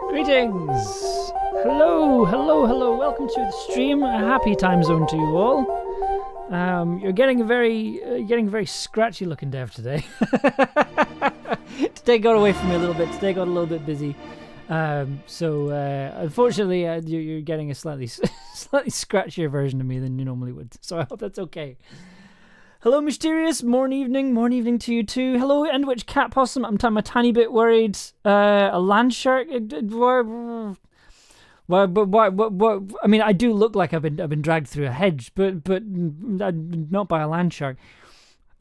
Greetings! Hello, welcome to the stream. A happy time zone to you all. You're getting a very scratchy looking Dev today. Today got away from me a little bit. Today got a little bit busy. Unfortunately, you're getting a slightly scratchier version of me than you normally would. So I hope that's okay. Hello, Mysterious. Morning evening to you too. Hello, Endwitch Cat Possum. I'm a tiny bit worried. A land shark. What? I mean, I do look like I've been dragged through a hedge, but not by a land shark.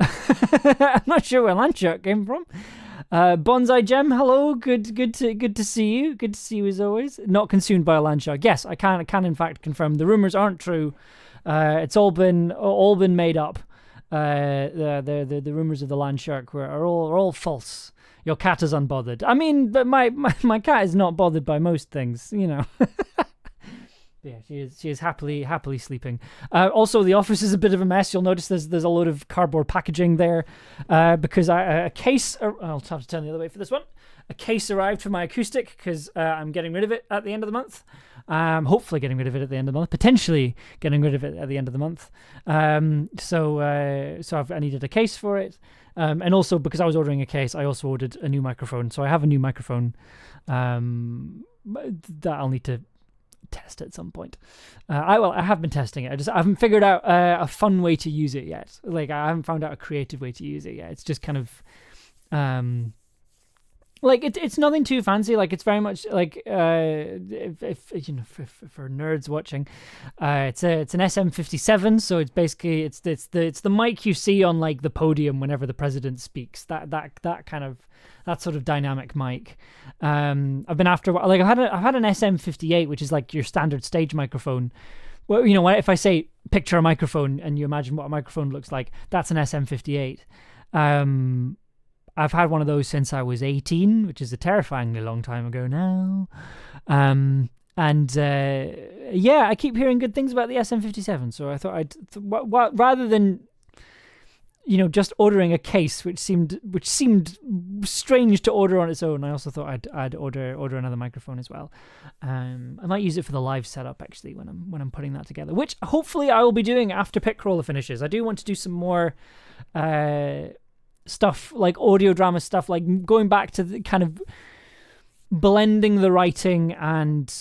I'm not sure where land shark came from. Bonsai Gem, hello. Good to see you. Good to see you as always. Not consumed by a land shark. Yes, I can in fact confirm the rumors aren't true. It's all been made up. The rumors of the land shark are all false. Your cat is unbothered. I mean, but my cat is not bothered by most things, you know. Yeah, she is happily sleeping. Also, the office is a bit of a mess. You'll notice there's a load of cardboard packaging there because a case. I'll have to turn the other way for this one. A case arrived for my acoustic because I'm getting rid of it at the end of the month. Hopefully getting rid of it at the end of the month. Potentially getting rid of it at the end of the month. So I needed a case for it. And also because I was ordering a case, I also ordered a new microphone. So I have a new microphone that I'll need to test at some point. I have been testing it. I haven't figured out a fun way to use it yet. Like I haven't found out a creative way to use it yet. It's just kind of like it's nothing too fancy. Like it's very much like if you know for nerds watching, it's an SM57. So it's basically it's the mic you see on like the podium whenever the president speaks. That kind of that sort of dynamic mic. I've been after like I've had an SM58, which is like your standard stage microphone. Well, you know, if I say picture a microphone and you imagine what a microphone looks like, that's an SM58. I've had one of those since I was 18, which is a terrifyingly long time ago now. Yeah, I keep hearing good things about the SM57, so I thought rather than, you know, just ordering a case, which seemed strange to order on its own, I also thought I'd order another microphone as well. I might use it for the live setup actually when I'm putting that together, which hopefully I will be doing after Pitcrawler finishes. I do want to do some more stuff like audio drama stuff, like going back to the kind of blending the writing and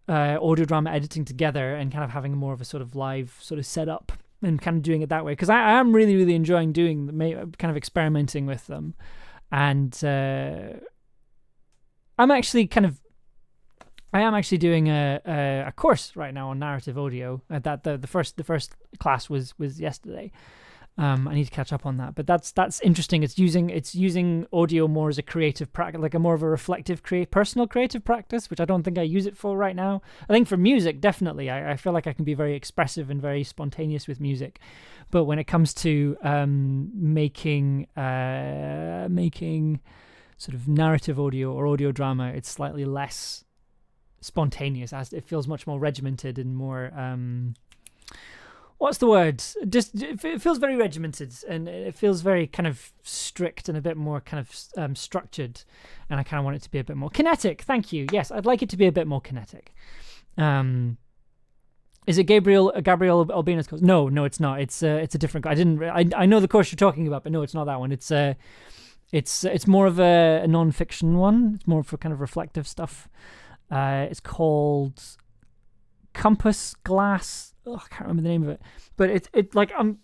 audio drama editing together and kind of having more of a sort of live sort of setup and kind of doing it that way, because I am really, really enjoying doing kind of experimenting with them. And I am actually doing a course right now on narrative audio. That the first class was yesterday. I need to catch up on that, but that's interesting. It's using audio more as a creative practice, like a more of a reflective, personal creative practice, which I don't think I use it for right now. I think for music, definitely, I feel like I can be very expressive and very spontaneous with music, but when it comes to making sort of narrative audio or audio drama, it's slightly less spontaneous, as it feels much more regimented and more what's the word? Just it feels very regimented, and it feels very kind of strict and a bit more kind of structured. And I kind of want it to be a bit more kinetic. Thank you. Yes, I'd like it to be a bit more kinetic. Is it Gabriel Albina's course? No, it's not. It's a different. I know the course you're talking about, but no, it's not that one. It's more of a non-fiction one. It's more for kind of reflective stuff. It's called Compass Glass. Oh, I can't remember the name of it, but it like I'm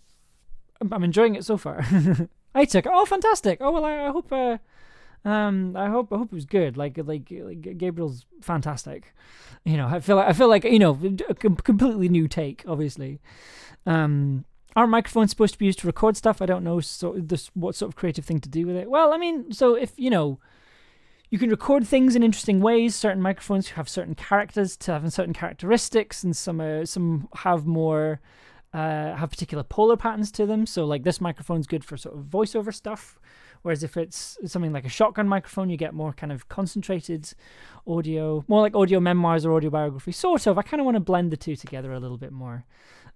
enjoying it so far. I took it. Oh, fantastic! Oh well, I hope it was good. Like Gabriel's fantastic. You know, I feel like you know, a completely new take. Obviously, aren't microphones supposed to be used to record stuff? I don't know. So what sort of creative thing to do with it? Well, I mean, so if you know. You can record things in interesting ways. Certain microphones have certain characters to have certain characteristics, and some have more have particular polar patterns to them. So like this microphone's good for sort of voiceover stuff, whereas if it's something like a shotgun microphone, you get more kind of concentrated audio, more like audio memoirs or audio biography. Sort of. I kind of want to blend the two together a little bit more.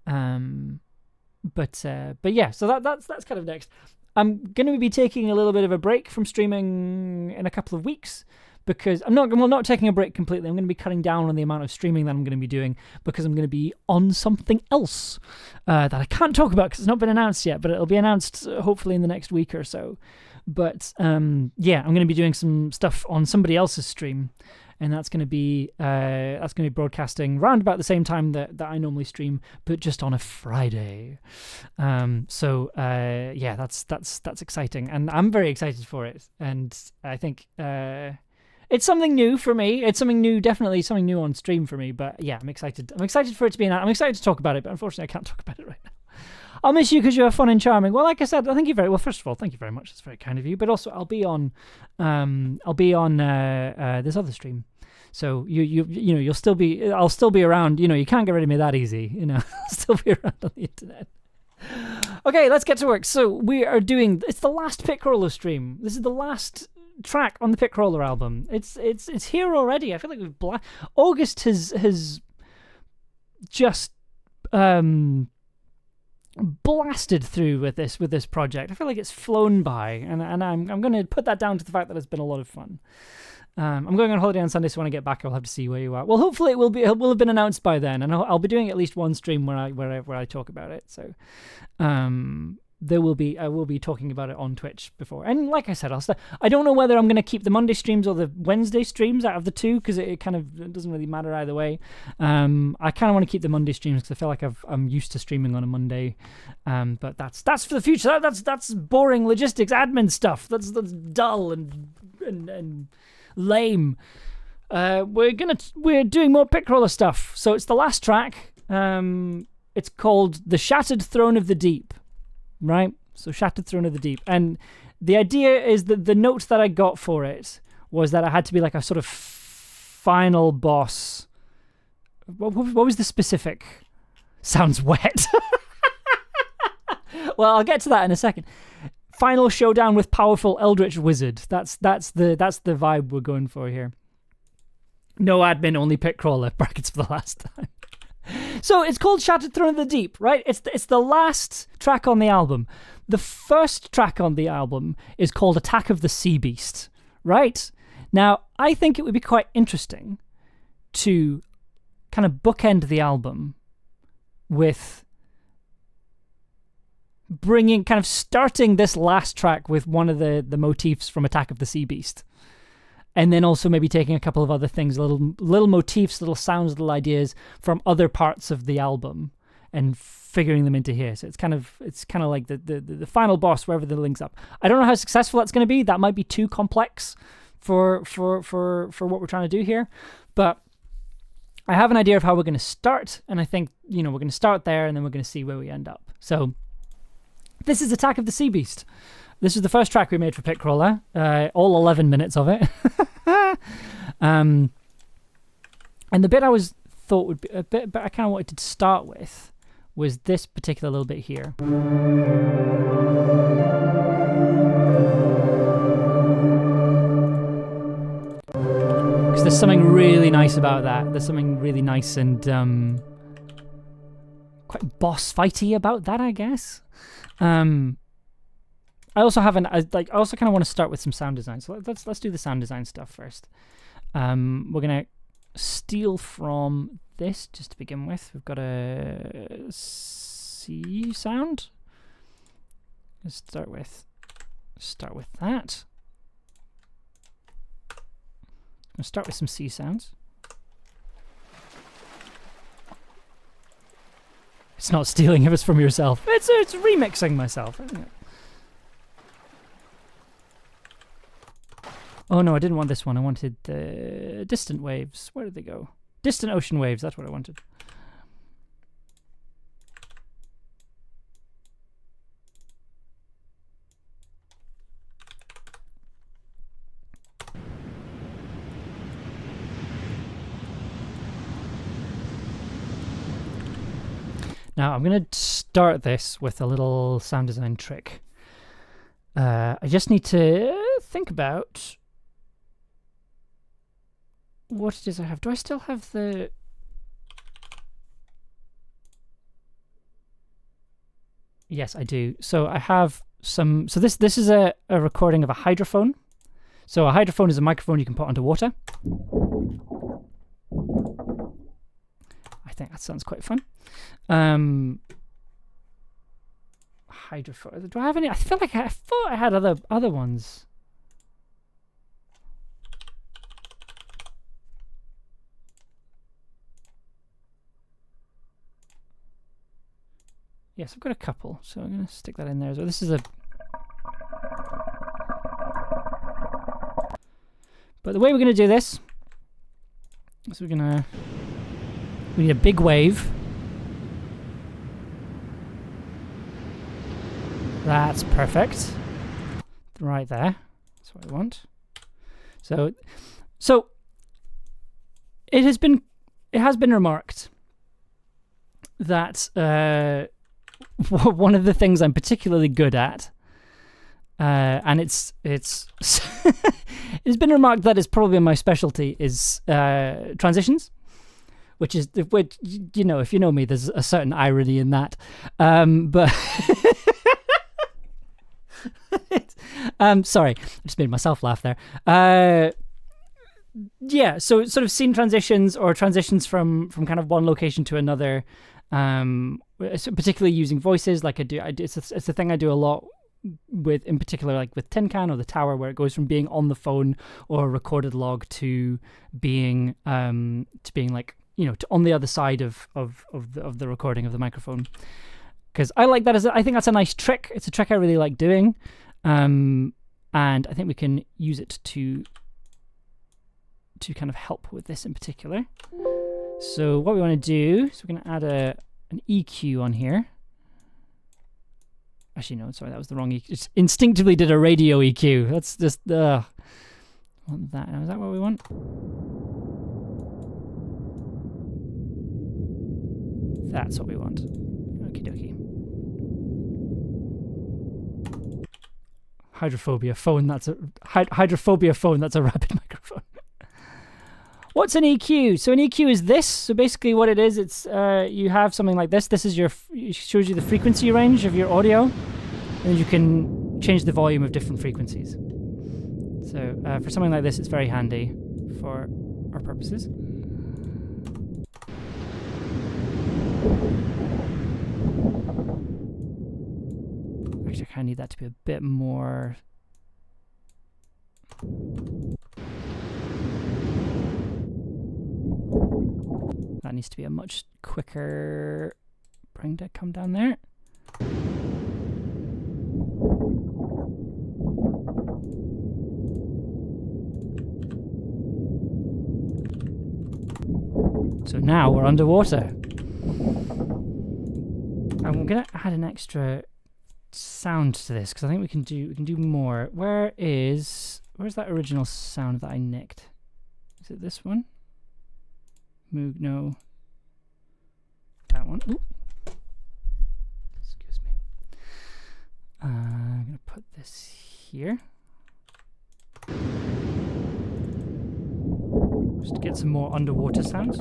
But yeah. So that's kind of next. I'm going to be taking a little bit of a break from streaming in a couple of weeks, because I'm not taking a break completely. I'm going to be cutting down on the amount of streaming that I'm going to be doing, because I'm going to be on something else that I can't talk about because it's not been announced yet, but it'll be announced hopefully in the next week or so. But yeah, I'm going to be doing some stuff on somebody else's stream, and that's going to be broadcasting round about the same time that I normally stream, but just on a Friday. So yeah, that's exciting, and I'm very excited for it. And I think it's something new for me. It's definitely something new on stream for me. But yeah, I'm excited. I'm excited for it to be I'm excited to talk about it, but unfortunately, I can't talk about it right now. I'll miss you because you're fun and charming. Well, like I said, thank you very well. First of all, thank you very much. That's very kind of you. But also, I'll be on this other stream. So you know I'll still be around. You know, you can't get rid of me that easy. You know, I'll still be around on the internet. Okay, let's get to work. So we are it's the last Pitcrawler stream. This is the last track on the Pitcrawler album. It's here already. I feel like August has just blasted through with this project. I feel like it's flown by, and I'm going to put that down to the fact that it's been a lot of fun. I'm going on holiday on Sunday, so when I get back, I'll have to see where you are. Well, hopefully it will have been announced by then, and I'll be doing at least one stream where I talk about it. So, I will be talking about it on Twitch before. And like I said, I don't know whether I'm going to keep the Monday streams or the Wednesday streams out of the two, because it doesn't really matter either way. I kind of want to keep the Monday streams because I feel like I'm used to streaming on a Monday. But that's for the future. That's boring logistics, admin stuff. That's dull and lame. We're doing more Pitcrawler stuff. So it's the last track. It's called The Shattered Throne of the Deep. Right? So Shattered Throne of the Deep. And the idea is that the note that I got for it was that I had to be like a sort of final boss. What was the specific? Sounds wet. Well, I'll get to that in a second. Final showdown with powerful eldritch wizard. That's the vibe we're going for here. No admin, only Pitcrawler. Brackets for the last time. So it's called Shattered Throne of the Deep, right? It's the last track on the album. The first track on the album is called Attack of the Sea Beast, right? Now, I think it would be quite interesting to kind of bookend the album with starting this last track with one of the motifs from Attack of the Sea Beast. and then also maybe taking a couple of other things, little motifs, little sounds, little ideas from other parts of the album, and figuring them into here. So it's kind of like the final boss where everything links up. I don't know how successful that's going to be. That might be too complex for what we're trying to do here, but I have an idea of how we're going to start, and I think we're going to start there, and then we're going to see where we end up. So this is Attack of the Sea Beast. This is the first track we made for Pitcrawler, all 11 minutes of it. And the bit I thought would be a bit, but I kind of wanted to start with was this particular little bit here. Because there's something really nice about that. There's something really nice and quite boss fighty about that, I guess. I also have I also kind of want to start with some sound design. So let's do the sound design stuff first. We're gonna steal from this just to begin with. We've got a C sound. Let's start with that. I'll start with some C sounds. It's not stealing if it's from yourself. It's remixing myself, isn't it? Oh no, I didn't want this one. I wanted the distant waves. Where did they go? Distant ocean waves, that's what I wanted. Now I'm going to start this with a little sound design trick. I just need to think about what it is I have. Do I still have the... Yes, I do. So I have some... So this is a recording of a hydrophone. So a hydrophone is a microphone you can put under water. I think that sounds quite fun. Hydrophone. Do I have any? I feel like I thought I had other ones. Yes, I've got a couple, so I'm going to stick that in there as well. This is a... But the way we're going to do this is we need a big wave. That's perfect. Right there. That's what I want. So it has been remarked that one of the things I'm particularly good at, and it's it's been remarked that it's probably my specialty, is transitions, which you know, if you know me, there's a certain irony in that, but sorry, I just made myself laugh there. Yeah, so sort of scene transitions or transitions from kind of one location to another, particularly using voices, like I do. It's a thing I do a lot with, in particular, like with Tin Can or The Tower, where it goes from being on the phone or a recorded log to being like, you know, to on the other side of the recording of the microphone. Because I like that I think that's a nice trick. It's a trick I really like doing, and I think we can use it to kind of help with this in particular. So what we want to do is we're going to add an EQ on here. Actually, no, sorry, that was the wrong EQ. Just instinctively did a radio EQ. That's just want that. Is that what we want? That's what we want. Okie dokie. Hydrophobia phone. That's a hydrophobia phone. That's a rapid microphone. What's an EQ? So an EQ is this. So basically what it is, it's you have something like this. This is it shows you the frequency range of your audio, and you can change the volume of different frequencies. So for something like this, it's very handy for our purposes. Actually, I kind of need that to be a bit more... that needs to be a much quicker. Bring to come down there. So now we're underwater. I'm gonna add an extra sound to this because I think we can do more. Where's that original sound that I nicked? Is it this one? Moog, no. That one. Ooh. Excuse me. I'm gonna put this here. Just to get some more underwater sounds.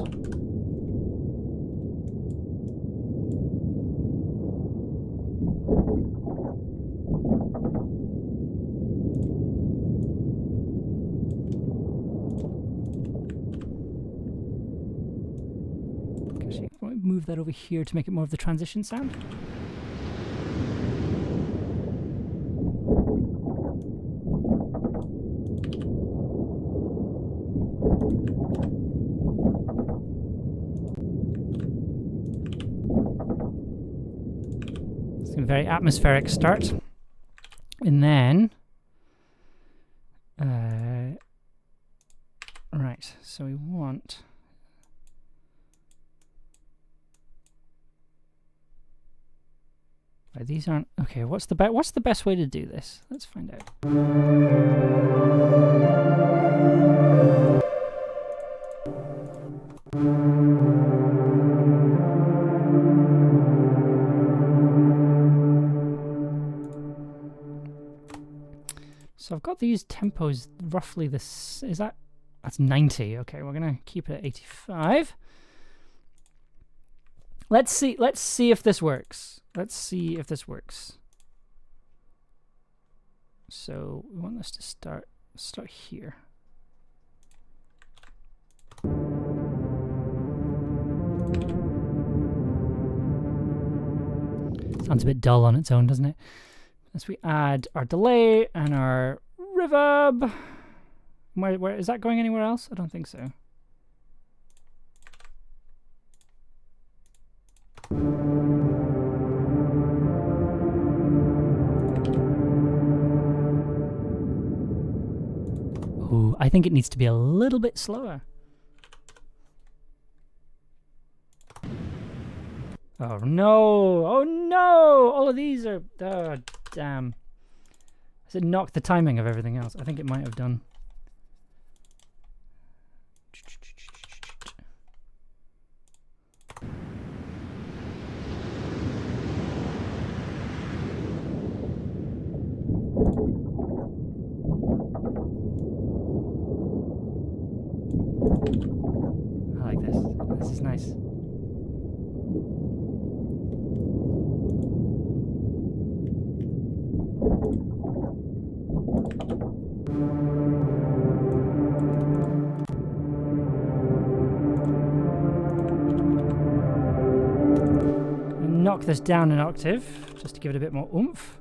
Actually, I might move that over here to make it more of the transition sound. Very atmospheric start, and then right, so we want right, these aren't okay. What's the best way to do this? Let's find out. So I've got these tempos roughly this. That's 90. Okay, we're gonna keep it at 85. Let's see if this works. Let's see if this works. So we want this to start here. Sounds a bit dull on its own, doesn't it? As we add our delay and our reverb. Where is that going anywhere else? I don't think so. Ooh, I think it needs to be a little bit slower. Oh no! Oh no! All of these are... Oh, damn. Has it knocked the timing of everything else? I think it might have done. I like this. This is nice. Knock this down an octave just to give it a bit more oomph.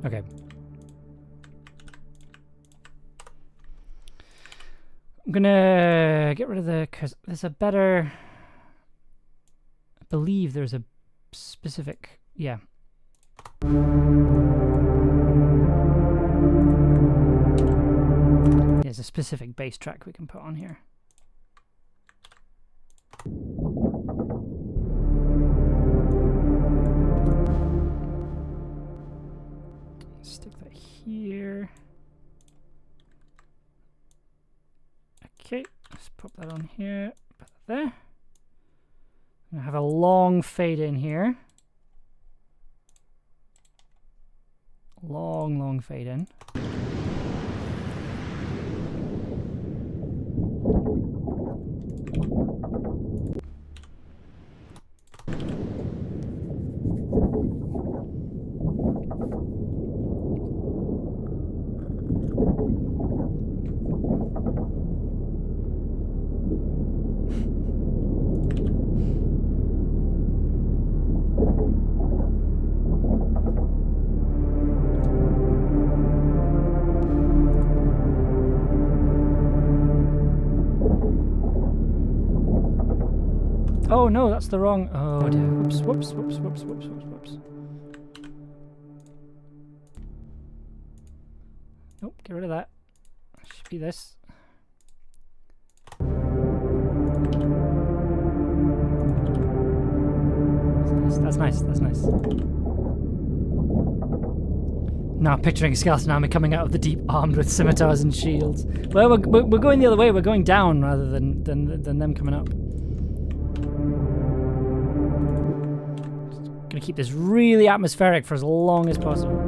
Okay. I'm gonna get rid of because there's a better, I believe there's a specific, yeah. There's a specific bass track we can put on here. Stick that here. Okay, let's pop that on here. Put that there. I'm gonna have a long fade in here. Long, long fade in. Oh no, that's the wrong. Oh dear. Whoops, whoops, whoops, whoops, whoops, whoops, whoops. Nope, get rid of that. Should be this. That's nice, that's nice. Now picturing a skeleton army coming out of the deep armed with scimitars and shields. Well, we're going the other way, we're going down rather than them coming up. Gonna keep this really atmospheric for as long as possible.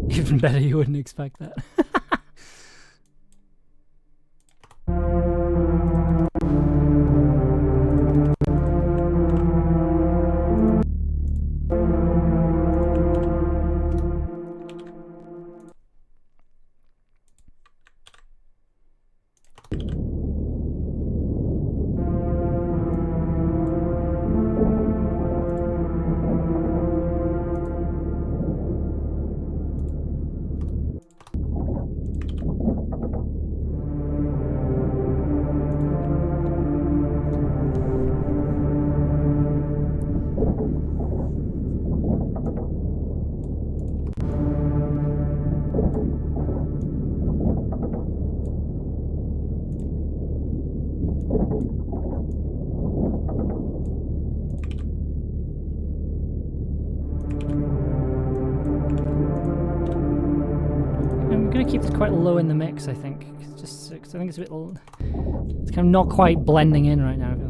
Even better, you wouldn't expect that. Keep it quite low in the mix, I think. Just cause I think it's a bit. It's kind of not quite blending in right now. I feel.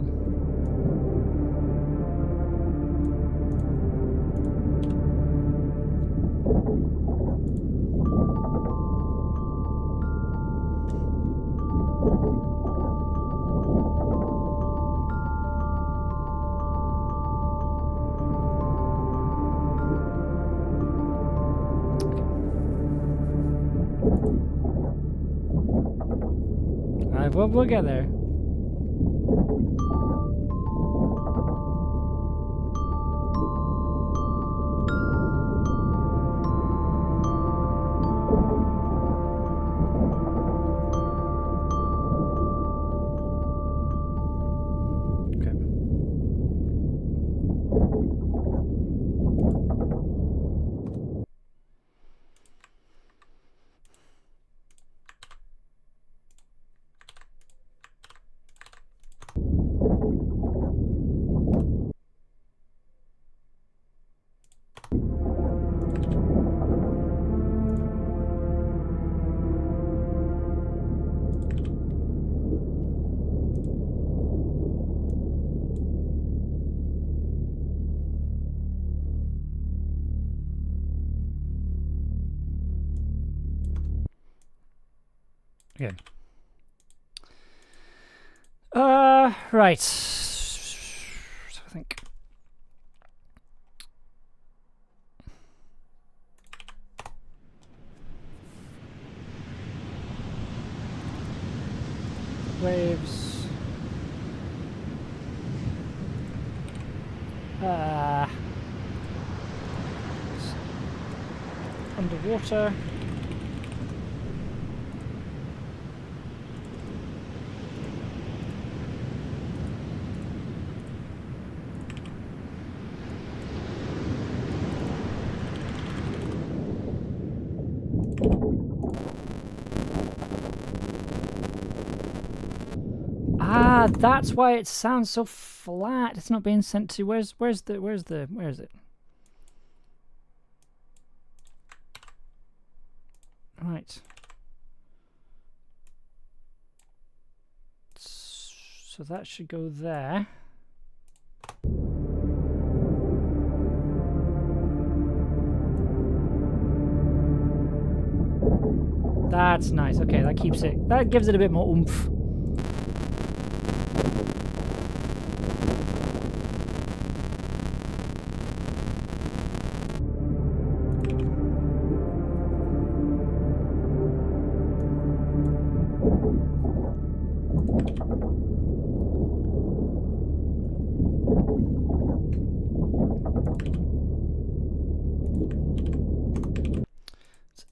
We'll get there. Okay. Right. So I think. Waves. Underwater. Ah, that's why it sounds so flat. It's not being sent to. Where's it? So that should go there. That's nice. Okay, that keeps it. That gives it a bit more oomph.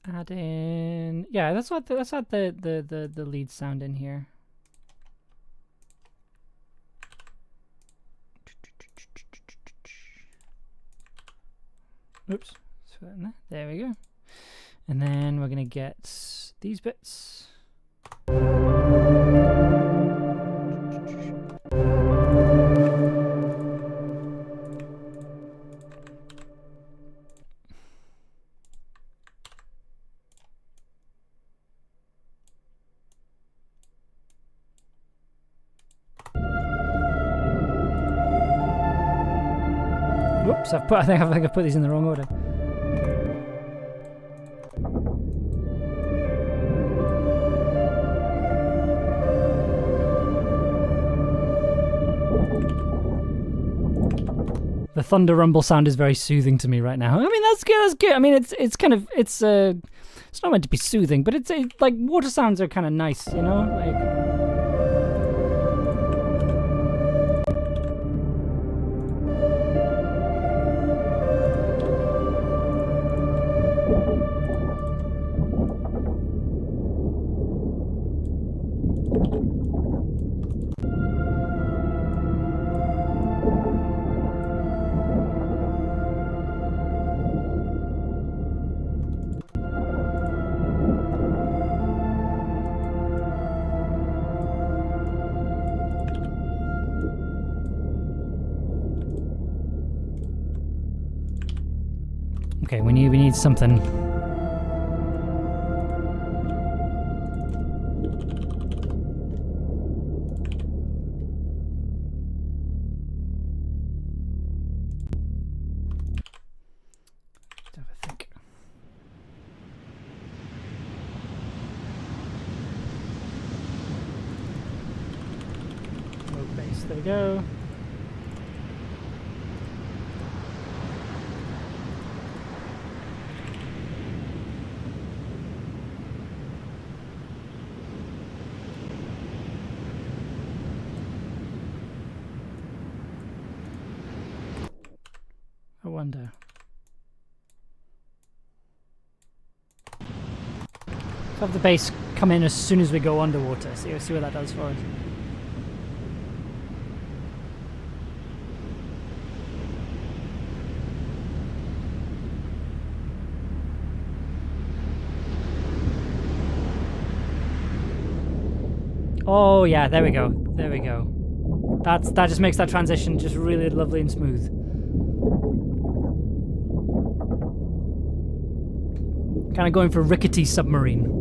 Add in, yeah, that's what the lead sound in here. Oops, throw that in there. There we go. And then we're gonna get these bits. Whoops! I think I put these in the wrong order. The thunder rumble sound is very soothing to me right now. I mean, that's good. That's good. I mean, it's kind of it's not meant to be soothing, but it's like water sounds are kind of nice, you know, like. Okay, we need something. Let's have a think. Low bass, there we go. I wonder. Let's have the bass come in as soon as we go underwater. See what that does for us. Oh yeah, there we go. There we go. That just makes that transition just really lovely and smooth. Kind of going for rickety submarine.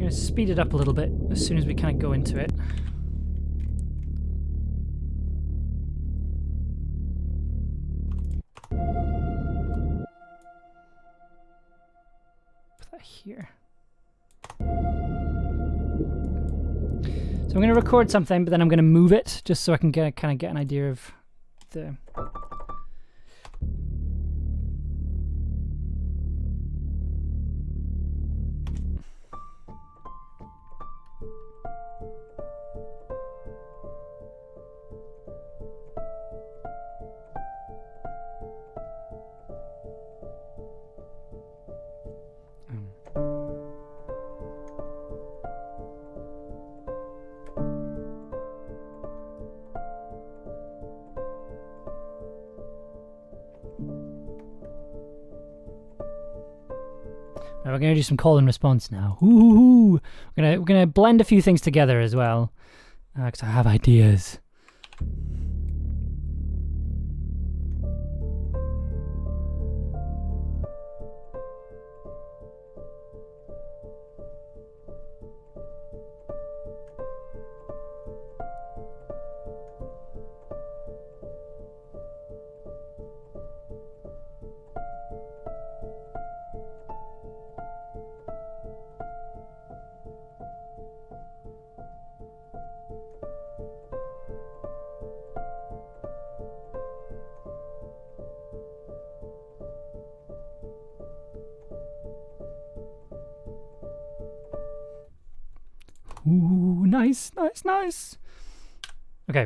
Speed it up a little bit as soon as we kind of go into it. Put that here. So I'm going to record something, but then I'm going to move it just so I can kind of get an idea of the. Right, we're gonna do some call and response now. Ooh, we're gonna blend a few things together as well, because I have ideas. Ooh, nice, nice, nice. Okay.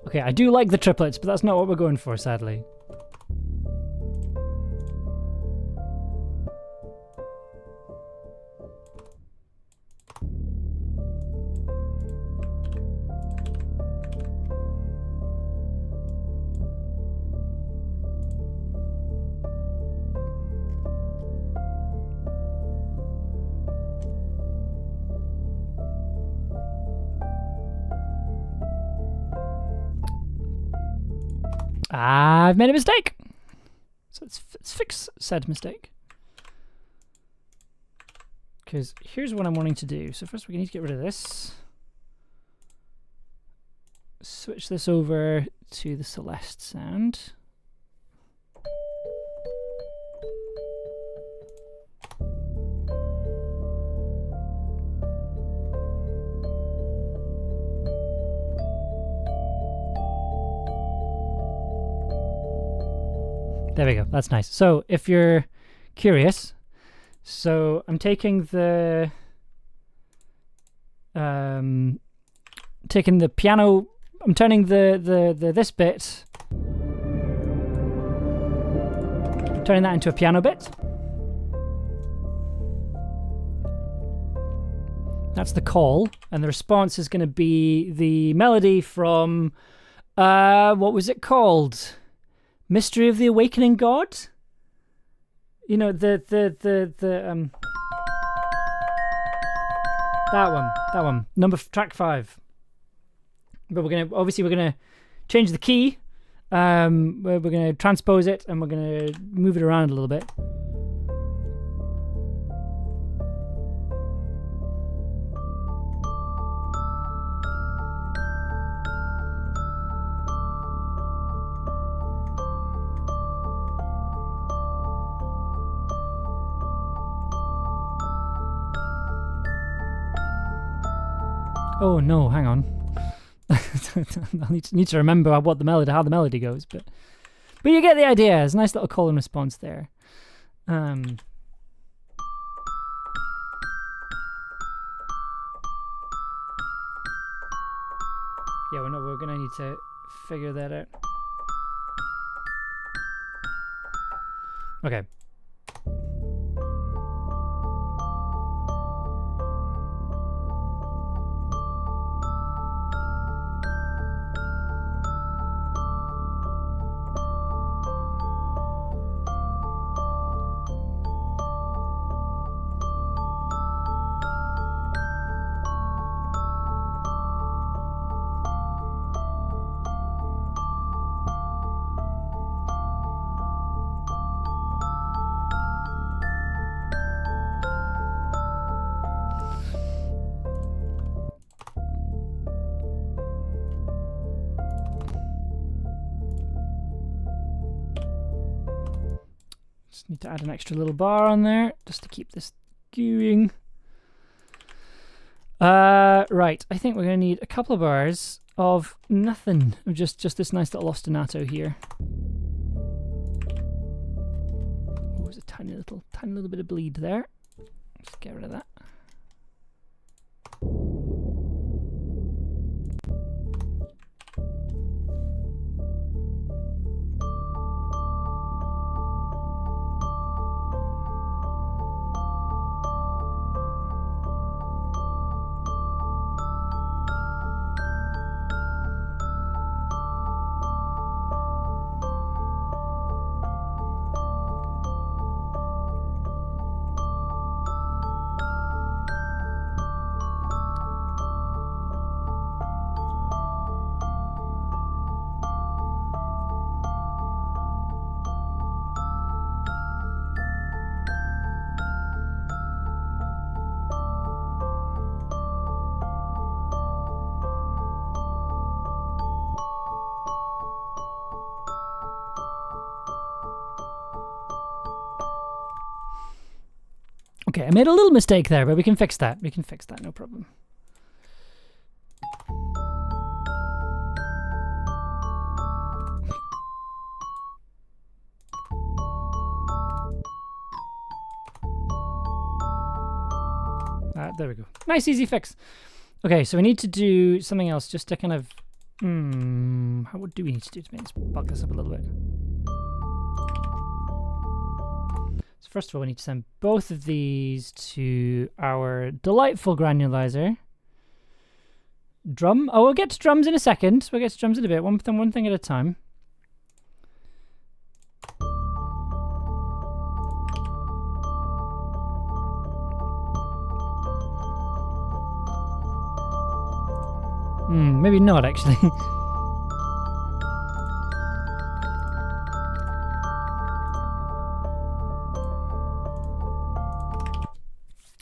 Okay, I do like the triplets, but that's not what we're going for, sadly. I've made a mistake. So let's fix said mistake. Because here's what I'm wanting to do. So first we need to get rid of this. Switch this over to the Celeste sound. There we go, that's nice. So if you're curious, so I'm taking the piano, I'm turning the this bit, turning that into a piano bit. That's the call, and the response is going to be the melody from what was it called? Mystery of the Awakening God? You know, that one. Track 5. But we're gonna change the key. We're gonna transpose it and we're gonna move it around a little bit. Oh no, hang on. I need to remember how the melody goes, but you get the idea. It's a nice little call and response there. Yeah, we're gonna need to figure that out. Okay. Need to add an extra little bar on there just to keep this going. Right, I think we're going to need a couple of bars of nothing, of just this nice little ostinato here. Oh, there's a tiny little bit of bleed there. Let's get rid of that. Okay, I made a little mistake there, but we can fix that. We can fix that, no problem. There we go. Nice, easy fix. Okay, so we need to do something else just to kind of... what do we need to do to make this bulk this up a little bit? So first of all, we need to send both of these to our delightful granulizer. Drum. Oh, we'll get to drums in a second. We'll get to drums in a bit. One thing at a time. Maybe not, actually.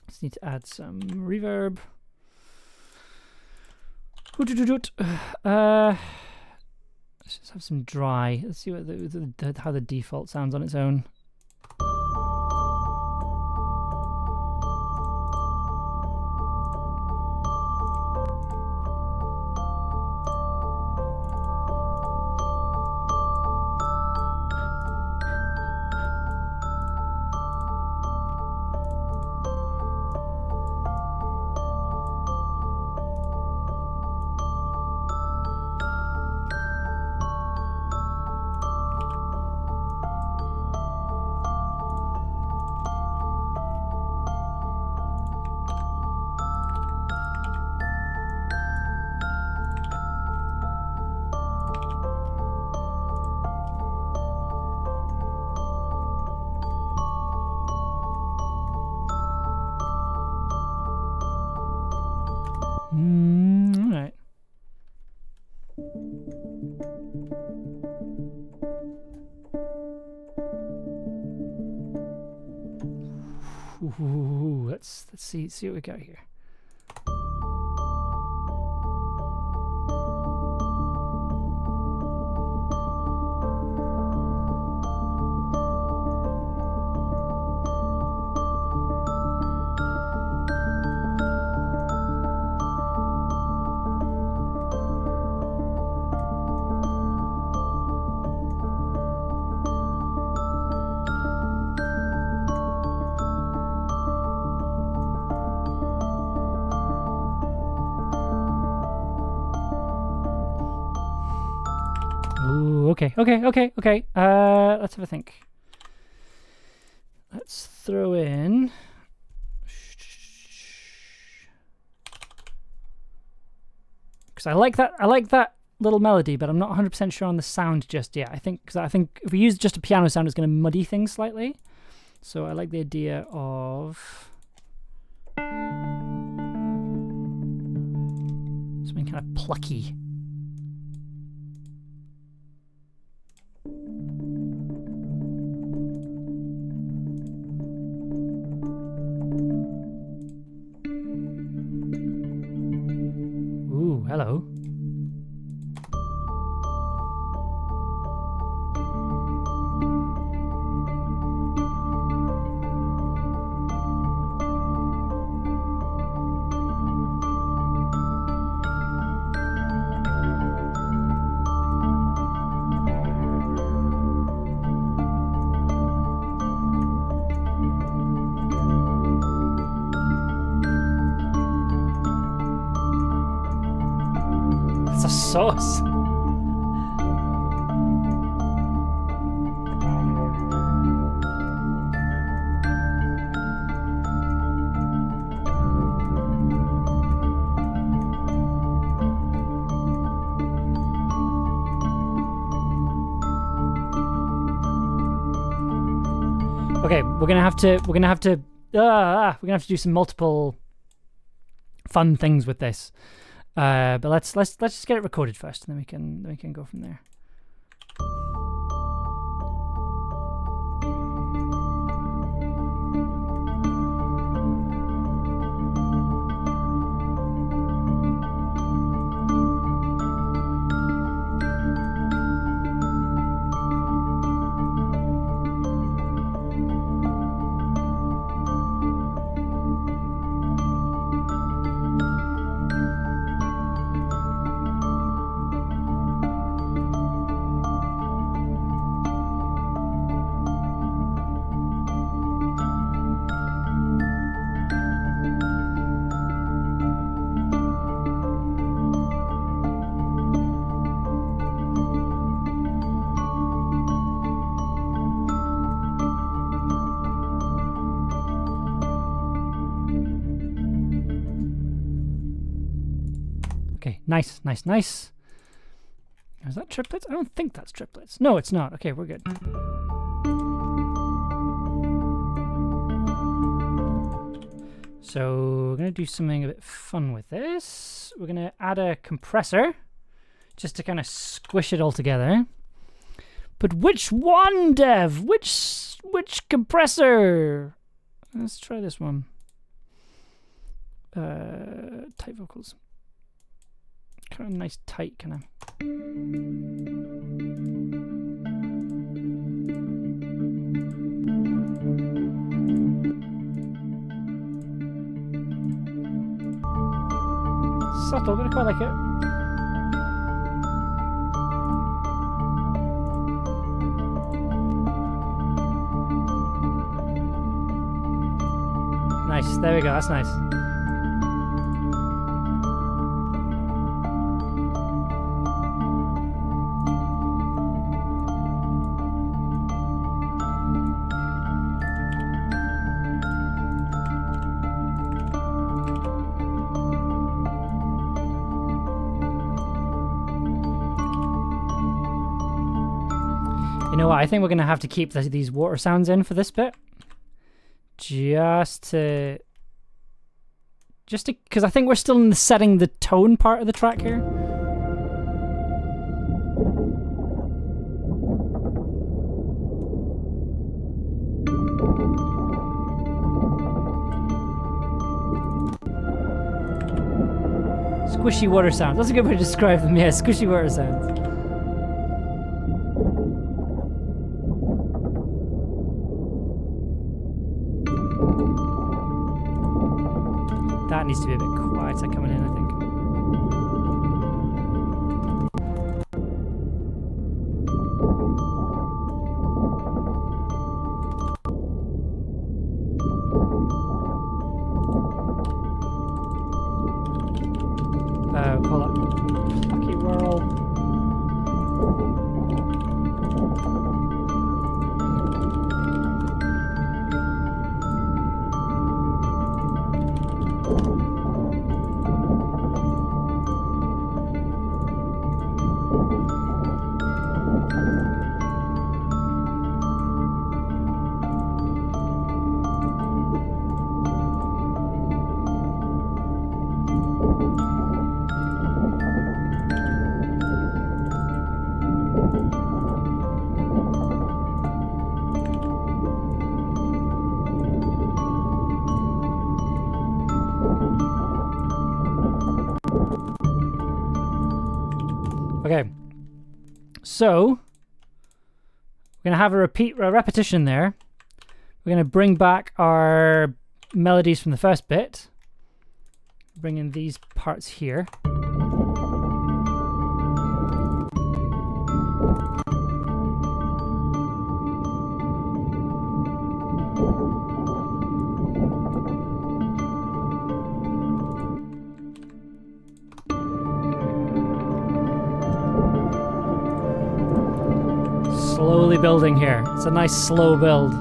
Just need to add some reverb. Let's just have some dry. Let's see what how the default sounds on its own. All right. Ooh, let's see what we got here. Okay. Let's have a think. Let's throw in... Because I like that little melody, but I'm not 100% sure on the sound just yet. I think if we use just a piano sound, it's going to muddy things slightly. So I like the idea of something kind of plucky. Ooh, hello. Sauce. Okay, we're gonna have to do some multiple fun things with this. But let's just get it recorded first, and then we can go from there. Okay, nice, nice, nice. Is that triplets? I don't think that's triplets. No, it's not. Okay, we're good. So we're going to do something a bit fun with this. We're going to add a compressor just to kind of squish it all together. But which one, Dev? Which compressor? Let's try this one. Tight vocals. Kind of nice tight kind of. Subtle, but I quite like it. Nice, there we go, that's nice. You know what? I think we're going to have to keep these water sounds in for this bit. Just to... Because I think we're still in the setting the tone part of the track here. Squishy water sounds. That's a good way to describe them. Yeah, squishy water sounds. That needs to be a bit quieter coming in, I think. Call it Plucky Whirl. Okay, so we're going to have a repetition there. We're going to bring back our melodies from the first bit. Bring in these parts here. Slowly building here. It's a nice slow build.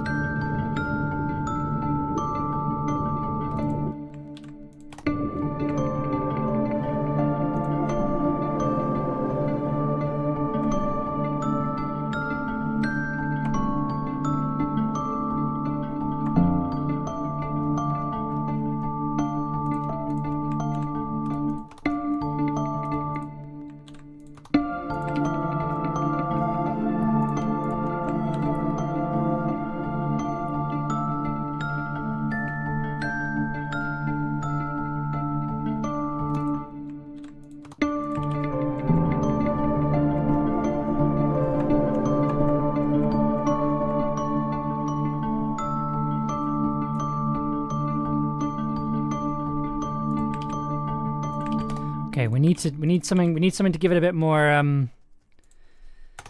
Okay, we need something to give it a bit more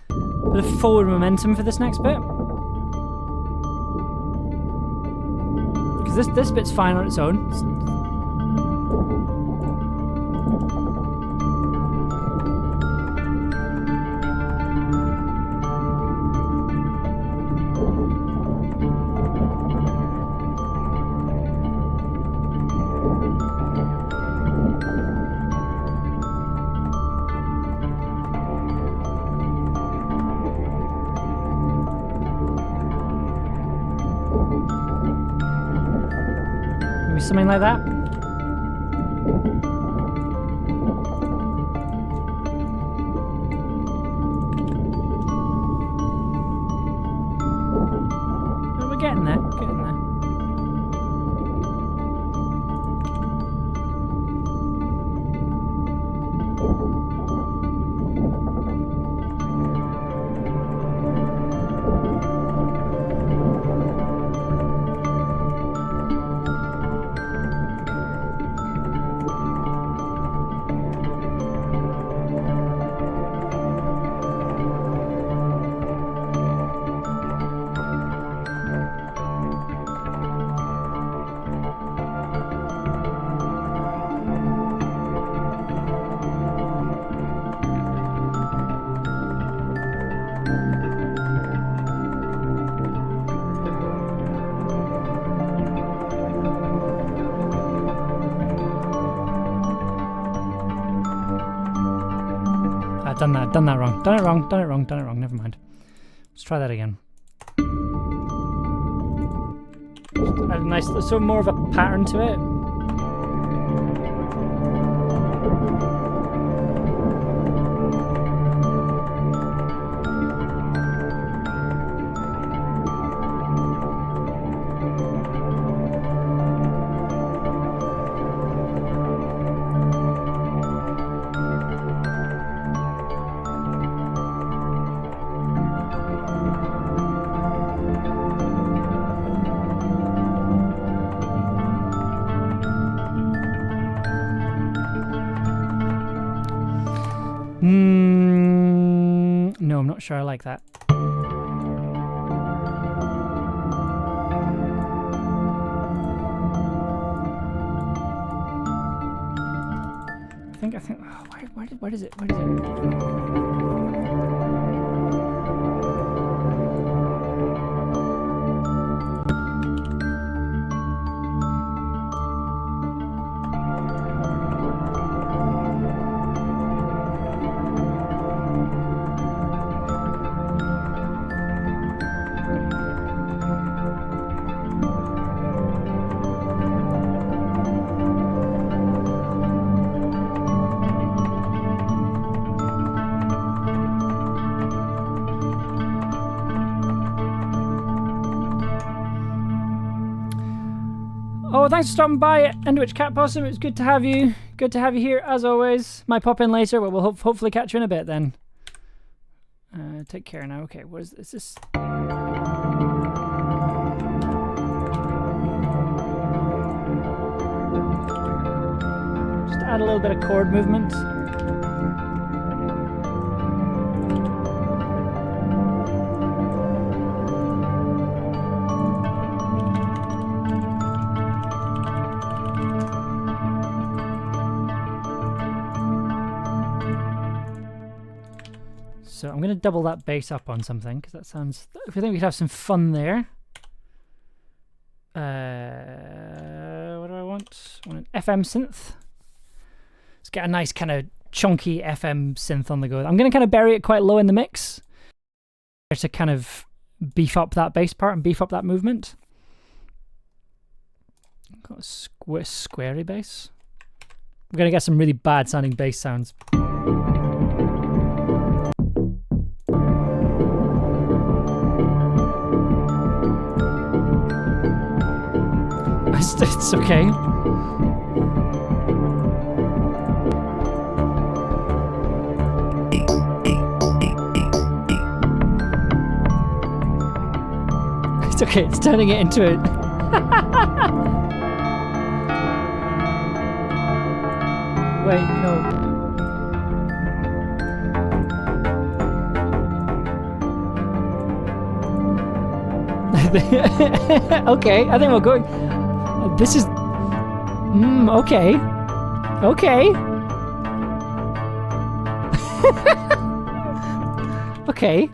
bit of forward momentum for this next bit. Because this bit's fine on its own. something like that. Oh, we're getting there, getting there. Done that wrong. Done it wrong. Never mind. Let's try that again. Add a nice, sort of more of a pattern to it. No, I'm not sure I like that. I think. Oh, where is it? Oh, thanks for stopping by, Endwich Cat Possum. It was good to have you. Good to have you here, as always. Might pop in later, but we'll hopefully catch you in a bit then. Take care now. Okay, what is this? Just add a little bit of chord movement. So I'm going to double that bass up on something because that sounds. If I think we could have some fun there. What do I want? I want an FM synth. Let's get a nice kind of chunky FM synth on the go. I'm going to kind of bury it quite low in the mix to kind of beef up that bass part and beef up that movement. Got a squarey bass. We're going to get some really bad sounding bass sounds. It's okay. It's okay, it's turning it into it. Wait, no. Okay, I think we're going. This is... okay. Okay. Okay.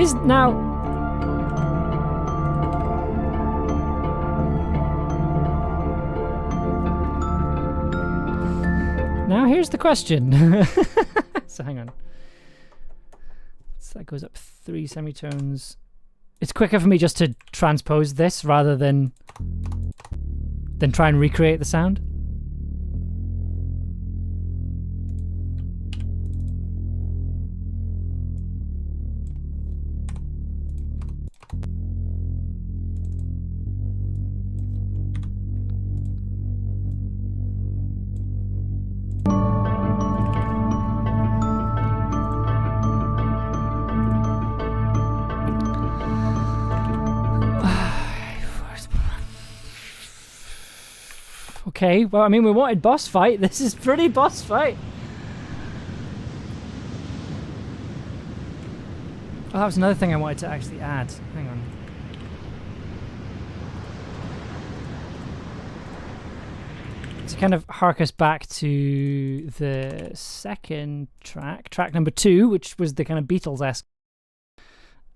Is now. Now here's the question. So hang on. So that goes up 3 semitones. It's quicker for me just to transpose this rather than try and recreate the sound. Okay, well, I mean, we wanted boss fight. This is pretty boss fight. Oh, that was another thing I wanted to actually add. Hang on. To kind of hark us back to the second track number 2, which was the kind of Beatles-esque.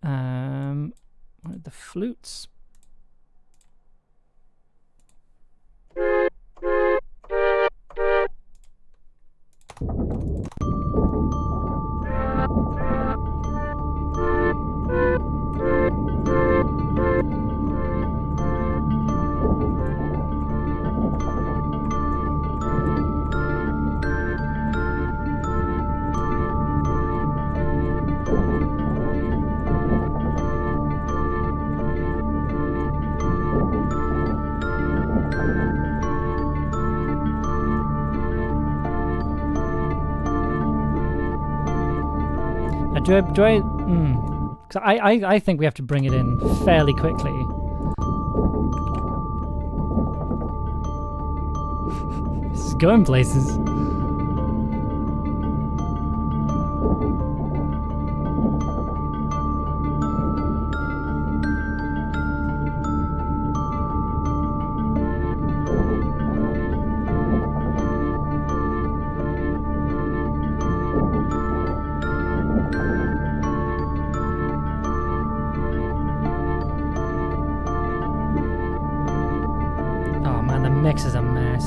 What are the flutes? Do I? Because I think we have to bring it in fairly quickly. This is going places. Mix is a mess.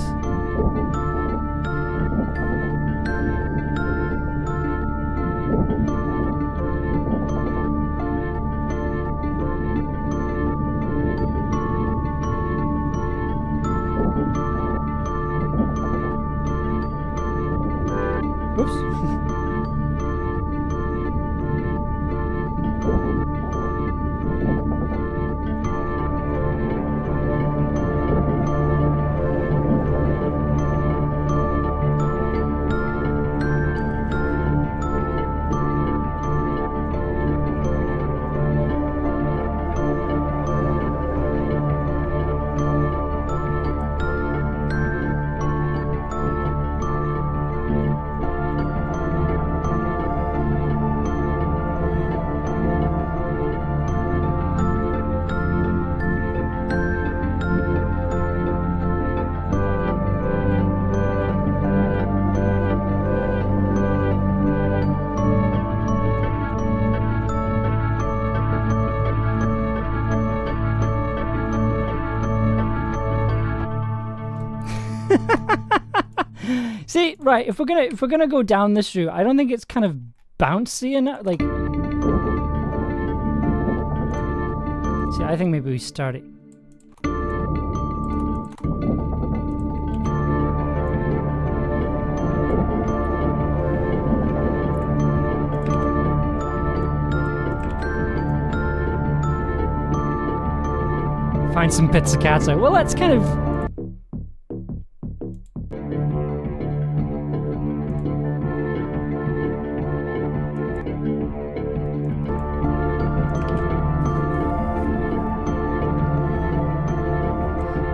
Oops. See, right, if we're gonna go down this route, I don't think it's kind of bouncy enough. Like, see, I think maybe we start it. Find some pizzicato. Well, that's kind of.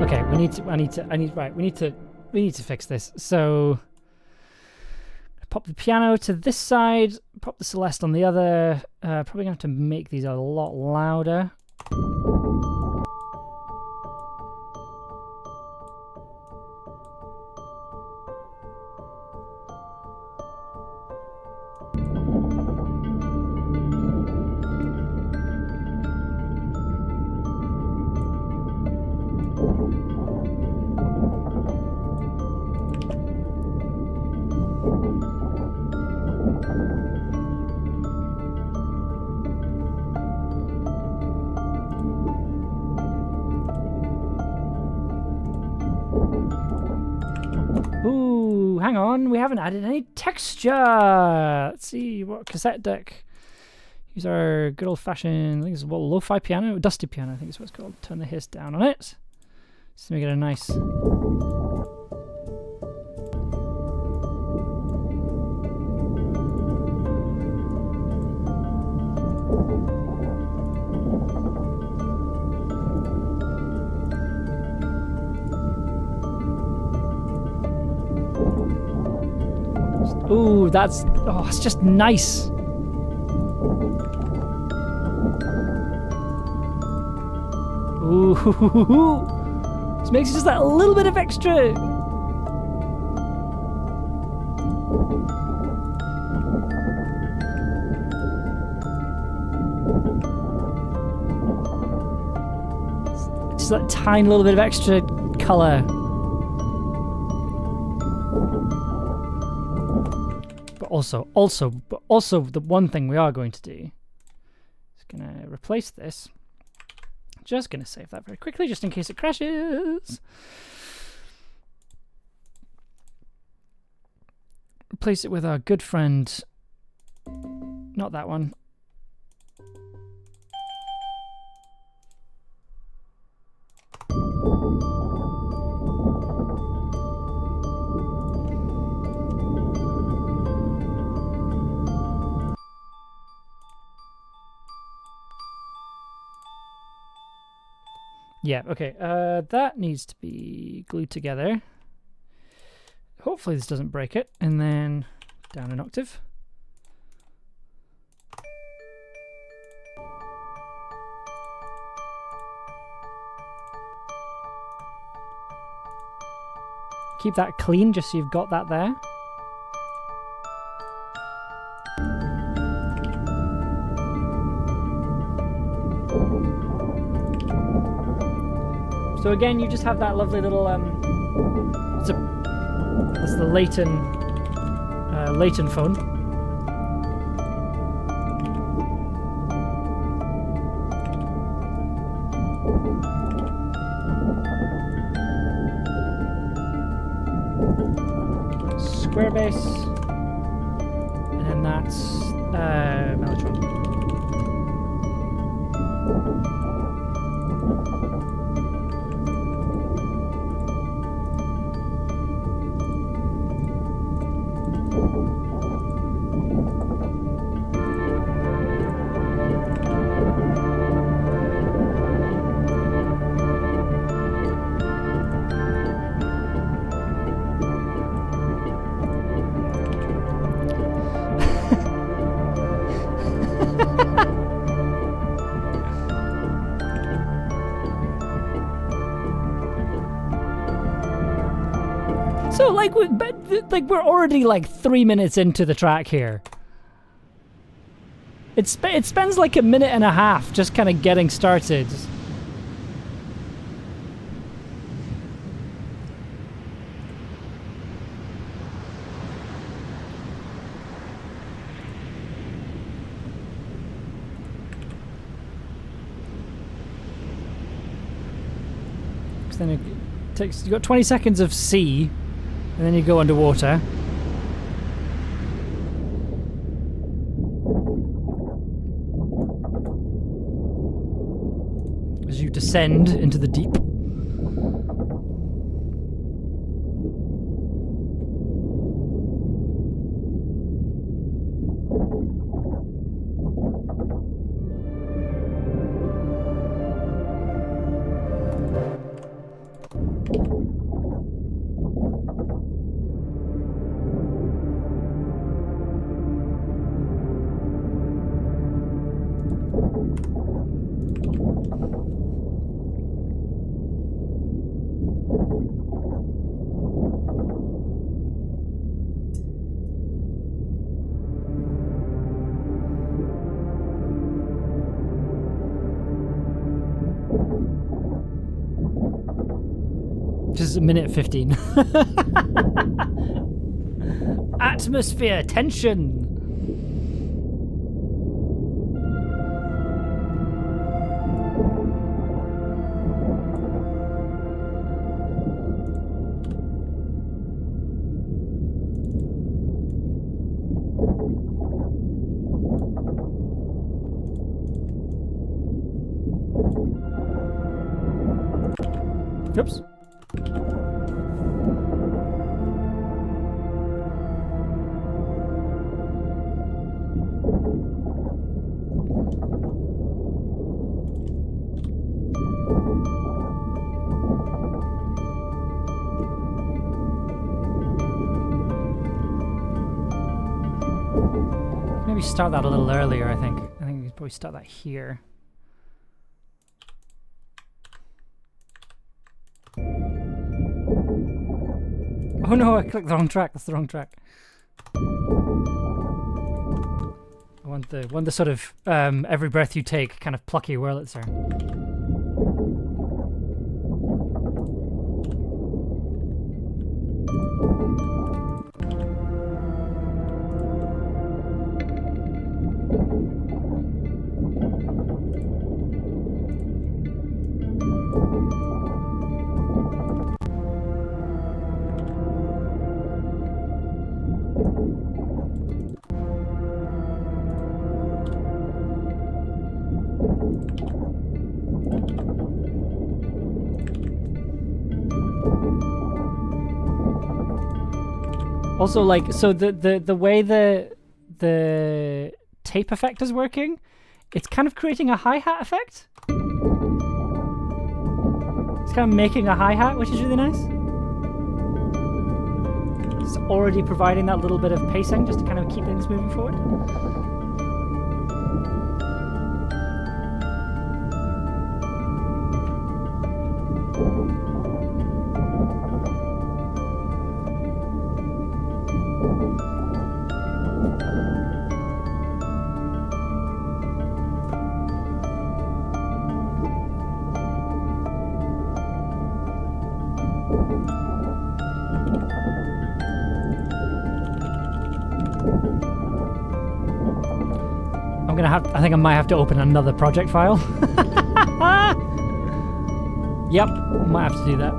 Okay, we need to fix this. So pop the piano to this side, pop the Celeste on the other. Probably gonna have to make these a lot louder. Ooh, hang on. We haven't added any texture. Let's see what cassette deck. Use our good old-fashioned, I think it's what, lo-fi piano, dusty piano, I think is what it's called. Turn the hiss down on it, just to make it a nice. Ooh, it's just nice. Ooh, this makes just that little bit of extra. Just that tiny little bit of extra color. But also, the one thing we are going to do is gonna replace this. Just gonna save that very quickly, just in case it crashes. Replace it with our good friend. Not that one. Yeah, okay. That needs to be glued together. Hopefully this doesn't break it. And then down an octave. Keep that clean just so you've got that there. So again, you just have that lovely little it's the Leighton phone. Square bass, and then that's Mellotron. So we're already like 3 minutes into the track here. It spends like a minute and a half just kind of getting started. Because then it takes, you got 20 seconds of C. And then you go underwater. As you descend into the deep. Just a minute 15. Atmosphere tension. Oops. Maybe start that a little earlier, I think. I think we could probably start that here. Oh no, I clicked the wrong track. That's the wrong track. I want the sort of every breath you take kind of plucky Wurlitzer. Also, like, so the way the tape effect is working, it's kind of creating a hi-hat effect. It's kind of making a hi-hat, which is really nice. It's already providing that little bit of pacing just to kind of keep things moving forward. I think I might have to open another project file. Yep, might have to do that.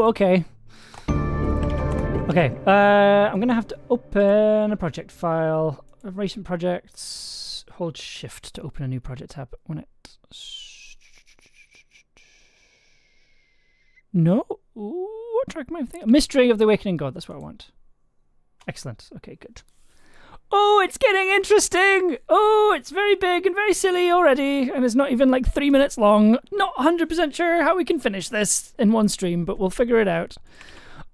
Okay. Okay, I'm gonna have to open a project file. Recent projects. Hold shift to open a new project tab. When it... No? What track am I thinking? Mystery of the Awakening God, that's what I want. Excellent. Okay, good. Oh, it's getting interesting! Oh, it's very big and very silly already, and it's not even like 3 minutes long. Not 100% sure how we can finish this in one stream, but we'll figure it out.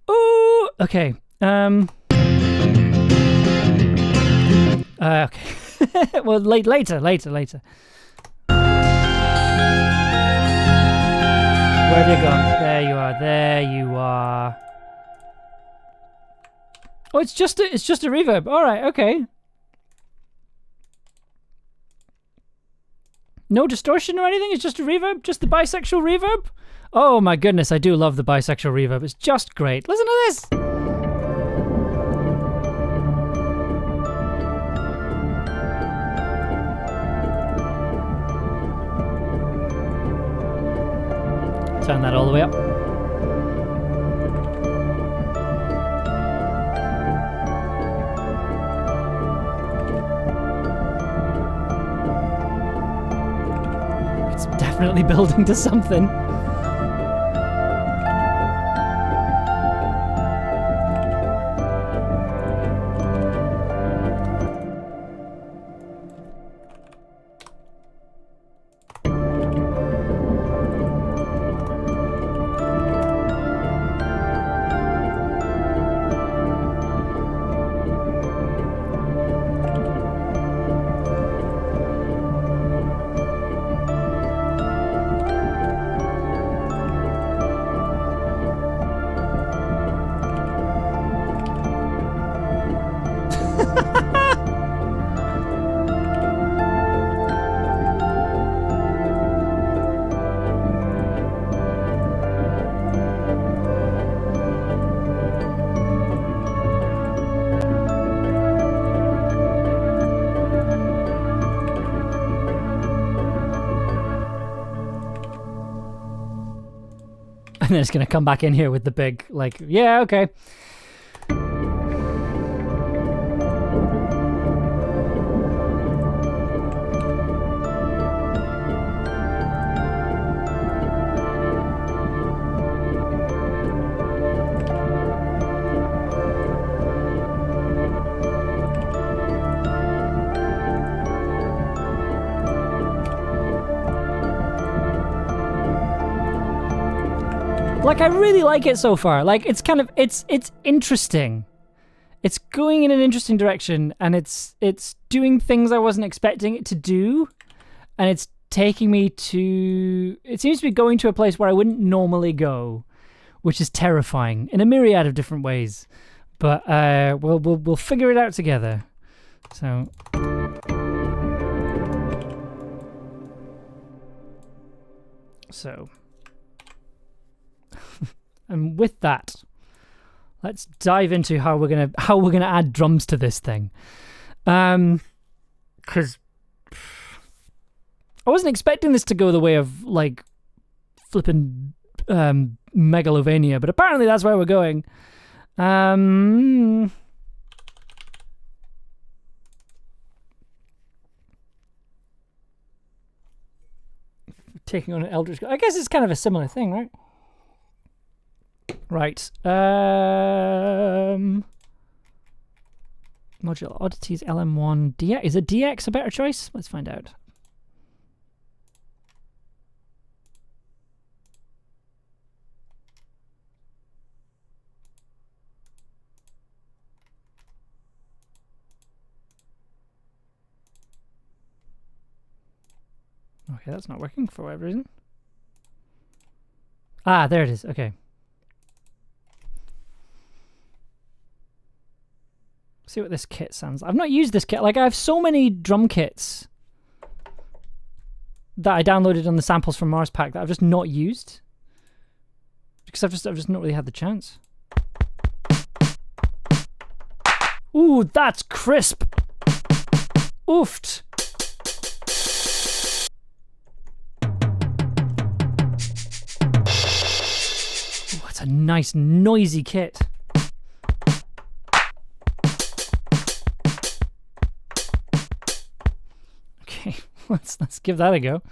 Oh, okay. Okay. Well, later. Where have you gone? There you are. Oh, it's just a reverb. All right, okay. No distortion or anything. It's just a reverb. Just the bisexual reverb. Oh my goodness, I do love the bisexual reverb. It's just great. Listen to this. Turn that all the way up. definitely building to something. And then it's going to come back in here with the big, like, yeah, okay. Like, I really like it so far. Like, it's kind of, it's interesting. It's going in an interesting direction, and it's doing things I wasn't expecting it to do, and it's taking me to, it seems to be going to a place where I wouldn't normally go, which is terrifying in a myriad of different ways. But we'll figure it out together. So. And with that, let's dive into how we're gonna add drums to this thing. Because I wasn't expecting this to go the way of like flipping Megalovania, but apparently that's where we're going. Taking on an Eldritch. I guess it's kind of a similar thing, right? Right. Modular Oddities LM1 DX. Is a DX a better choice? Let's find out. Okay, that's not working for whatever reason. Ah, there it is. Okay. See what this kit sounds like. I've not used this kit. Like, I have so many drum kits that I downloaded on the Samples from Mars pack that I've just not used because I've just not really had the chance. Ooh, that's crisp. Oofed. Ooh, that's a nice noisy kit. Let's give that a go.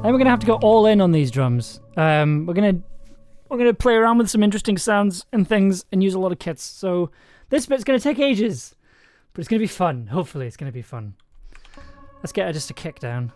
We're gonna have to go all in on these drums. We're gonna play around with some interesting sounds and things and use a lot of kits. So this bit's gonna take ages, but it's gonna be fun. Hopefully, it's gonna be fun. Let's get just a kick down.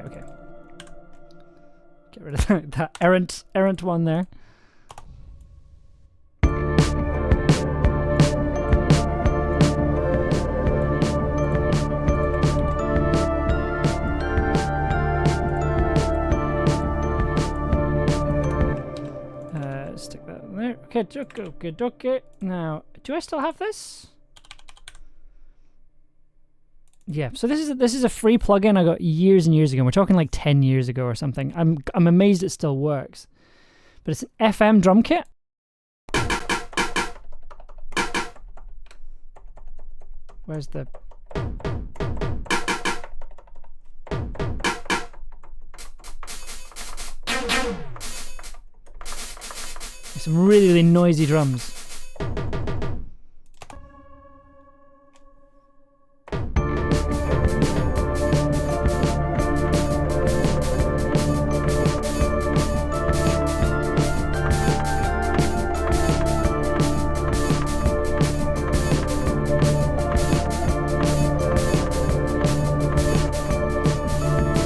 okay. Get rid of that errant one there. Stick that in there. Okay. Now, do I still have this? Yeah, so this is a free plugin I got years and years ago. We're talking like 10 years ago or something. I'm amazed it still works. But it's an FM drum kit. Where's the... Some really, really noisy drums.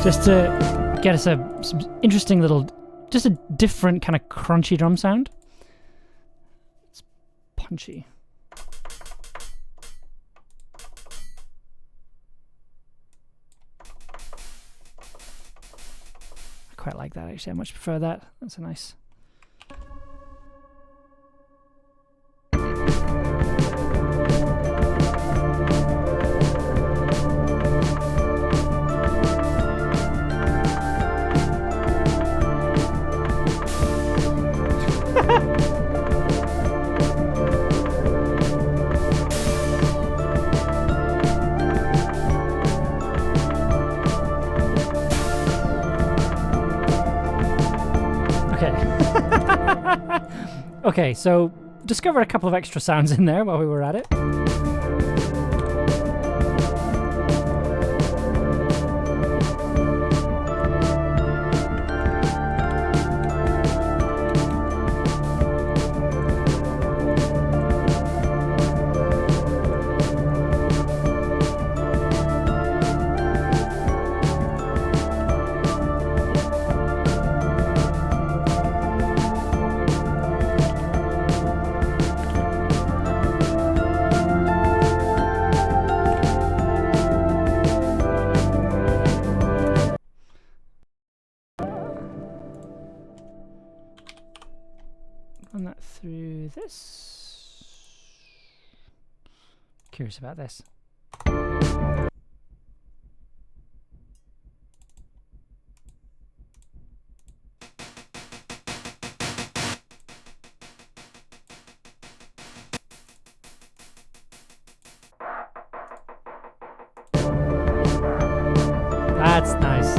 Just to get us some interesting little, just a different kind of crunchy drum sound. It's punchy. I quite like that actually. I much prefer that. That's a nice. Okay, so discovered a couple of extra sounds in there while we were at it. Run that through this. Curious about this. That's nice.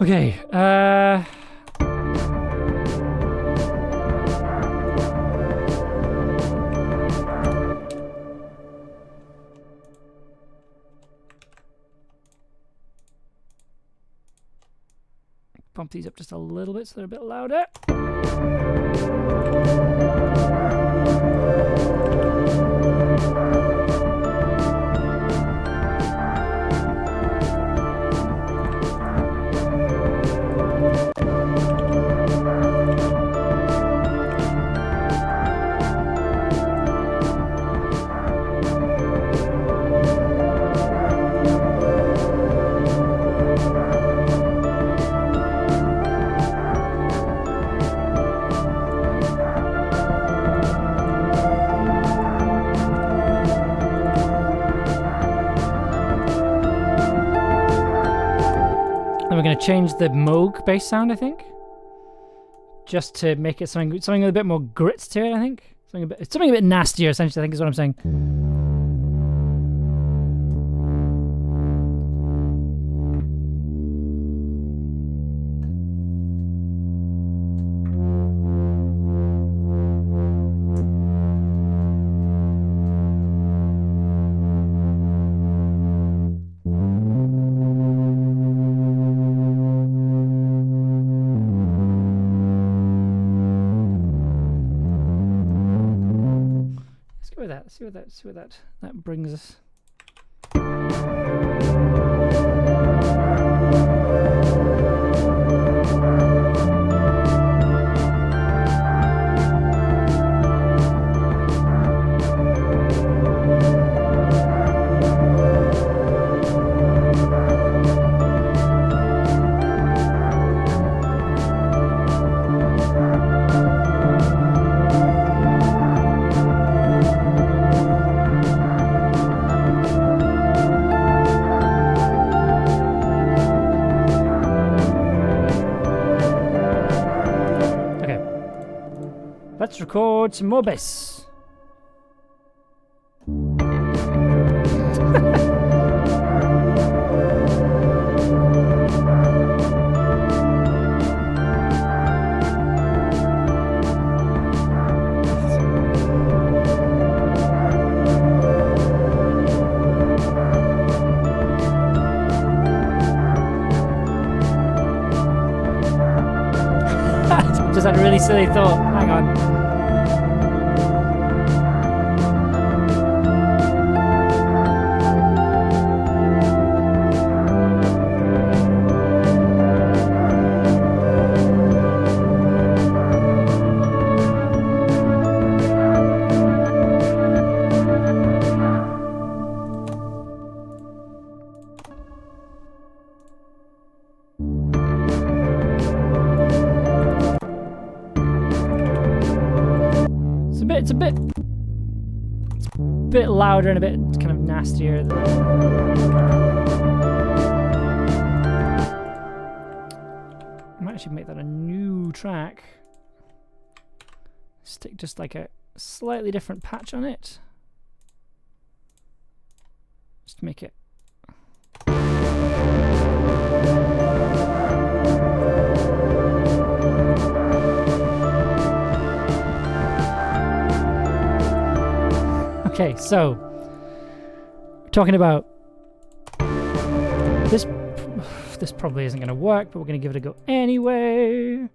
Okay, bump these up just a little bit so they're a bit louder. We're going to change the Moog bass sound, I think, just to make it something with a bit more grit to it. I think something a bit nastier, essentially. I think is what I'm saying. Let's see what that brings us. Let's record some more bass. Just had a really silly thought. Hang on. It's a bit louder and a bit kind of nastier. I might actually make that a new track. Stick just like a slightly different patch on it. Just to make it. Okay, so we're talking about this. This probably isn't going to work, but we're going to give it a go anyway.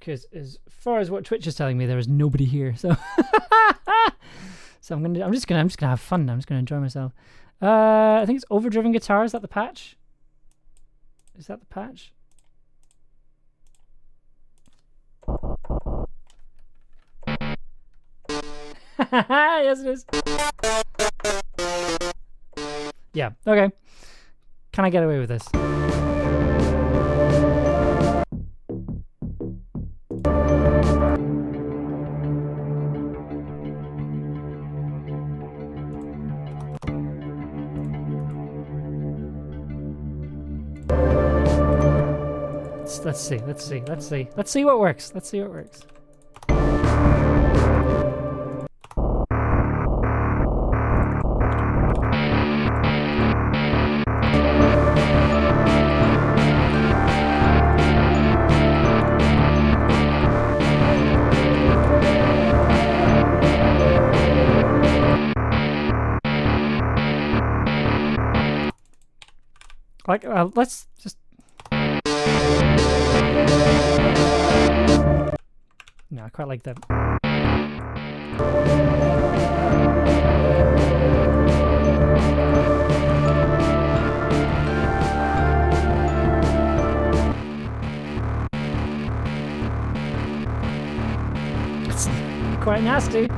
Because as far as what Twitch is telling me, there is nobody here. So, so I'm just gonna have fun now. I'm just gonna enjoy myself. I think it's overdriven guitar. Is that the patch? Is that the patch? Yes, it is. Yeah, okay. Can I get away with this? Let's see what works. Let's see what works. Like, let's just. No, I quite like that. It's quite nasty.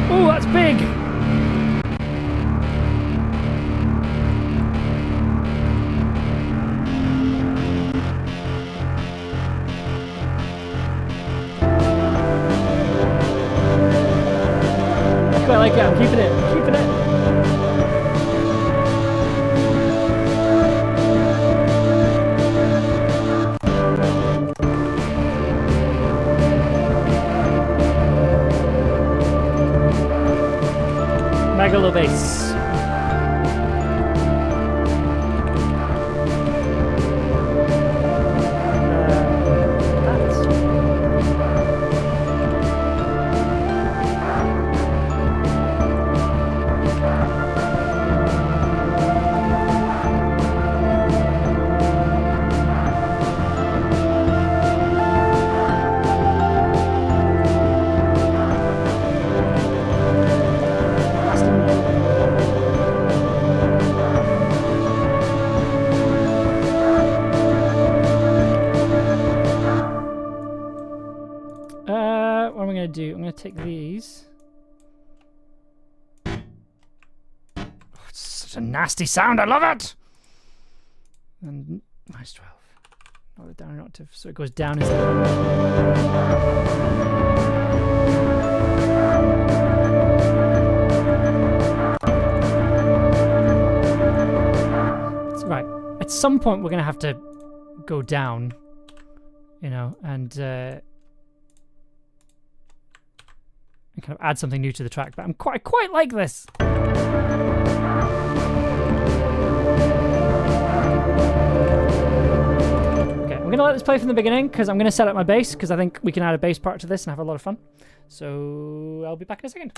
Oh, that's big. I like it. I'm keeping it. I'm keeping it. Megalo bass. take these. Oh, it's such a nasty sound. I love it. And minus 12. Not the down octave, so it goes down instead of... Right. At some point, we're going to have to go down, you know, and kind of add something new to the track. But I'm quite like this. I'm going to let this play from the beginning because I'm going to set up my bass because I think we can add a bass part to this and have a lot of fun. So I'll be back in a second.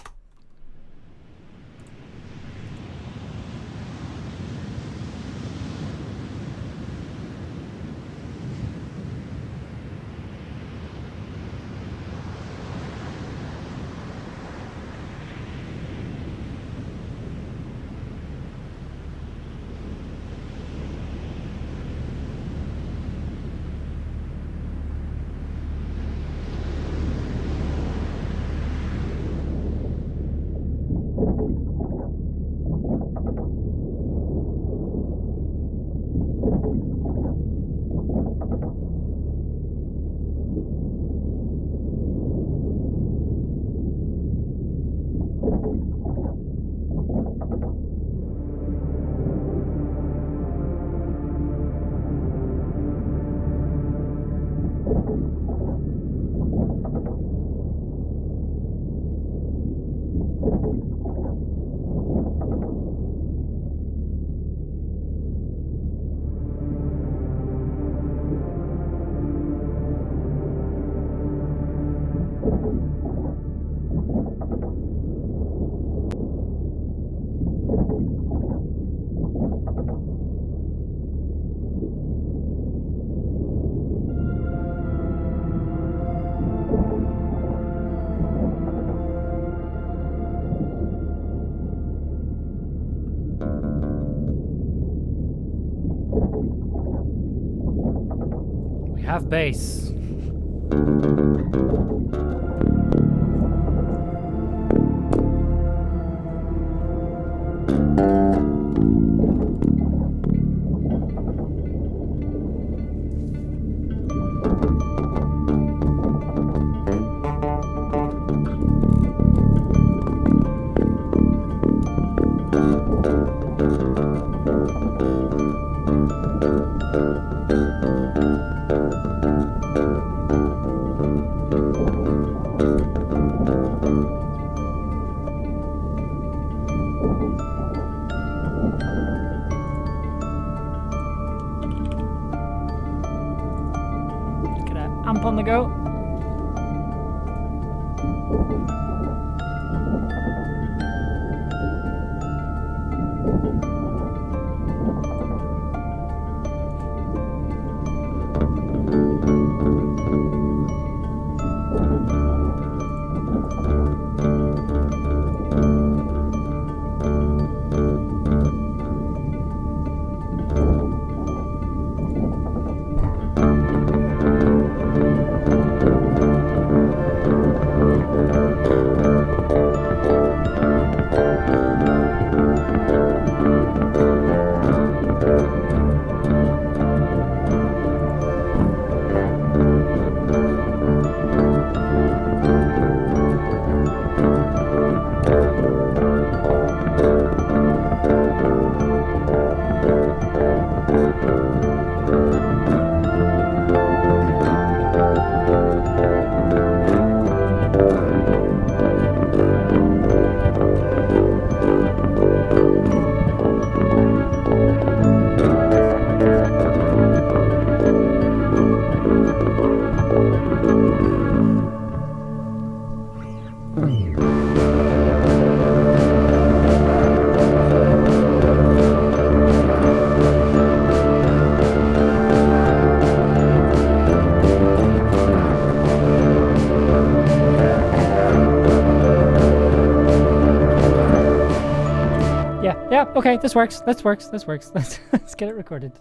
Have bass. Amp on the go. Yeah, okay, this works. Let's get it recorded.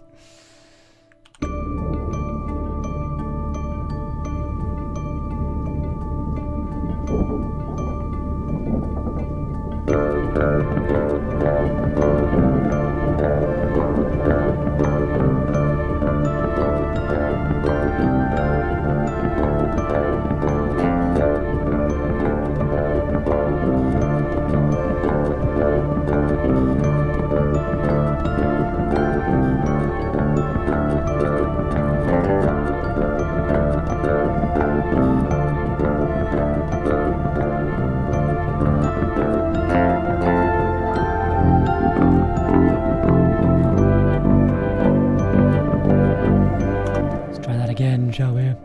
on, shall we?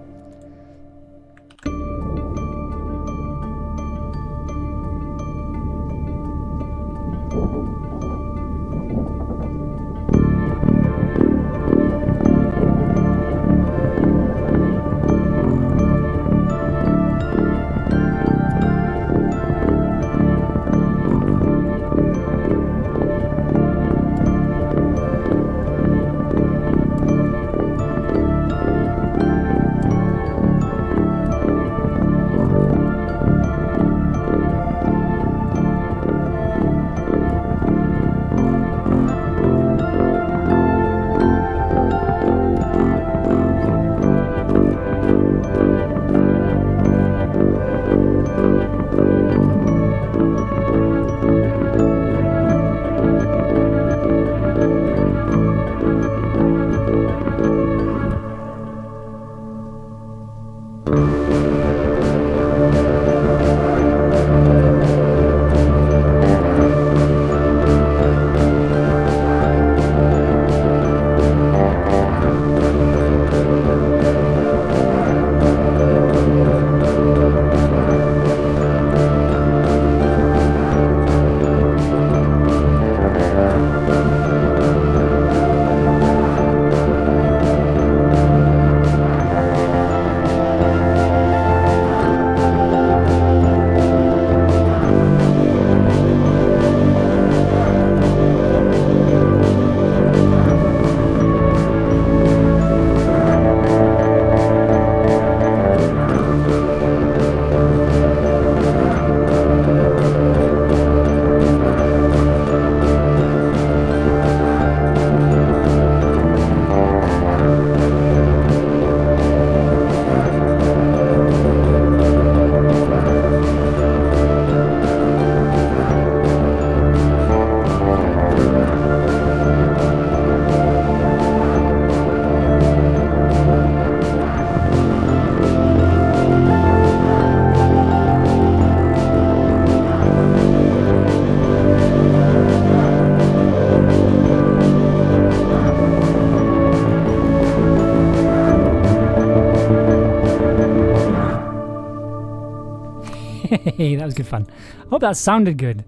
Hey, that was good fun. Hope that sounded good.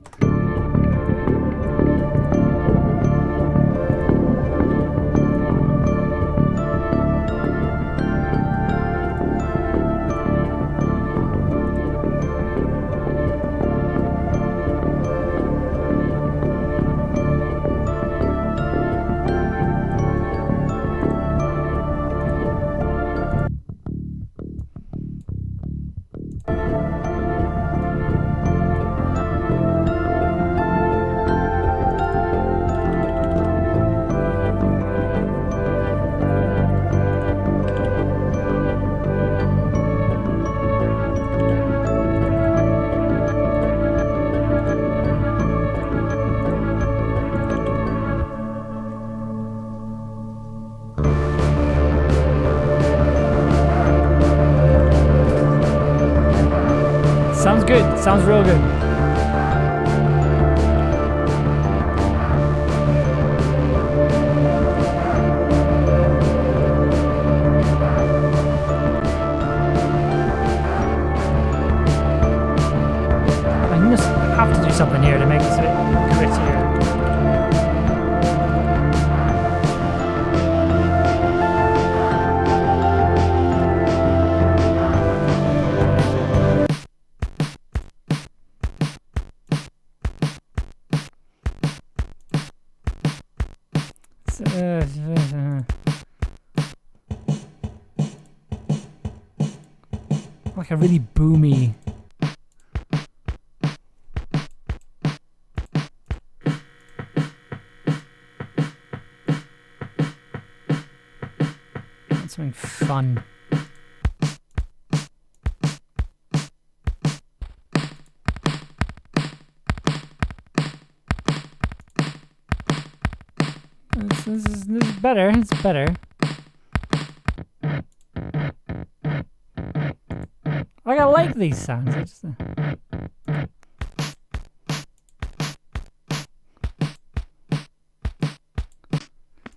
Sounds good. Sounds real good. I just have to do something here to make this a bit grittier. Like a really boomy. Something fun. This is better. It's better. Like, I like these sounds. It's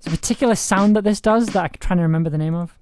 a particular sound that this does that I'm trying to remember the name of.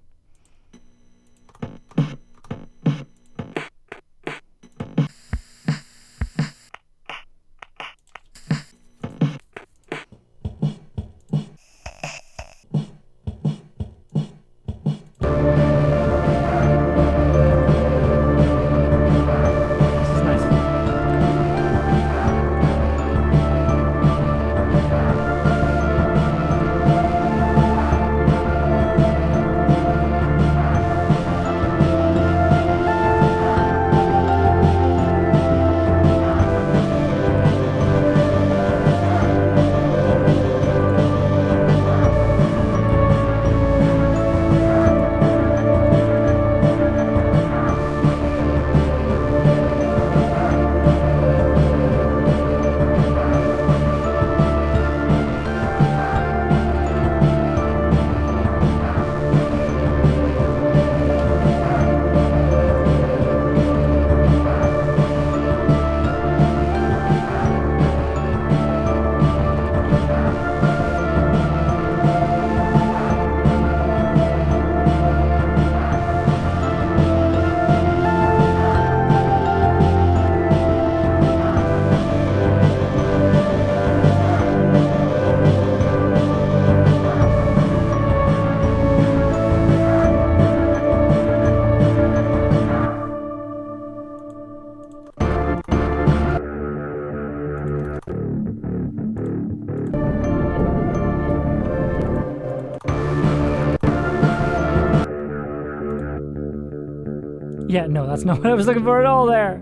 Yeah, no, that's not what I was looking for at all there.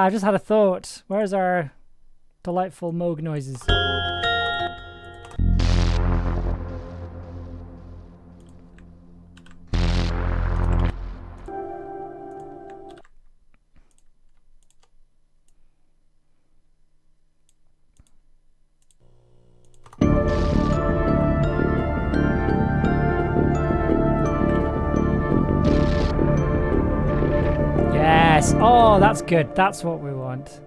I just had a thought. Where's our delightful Moog noises? Yes. Oh, that's good. That's what we want.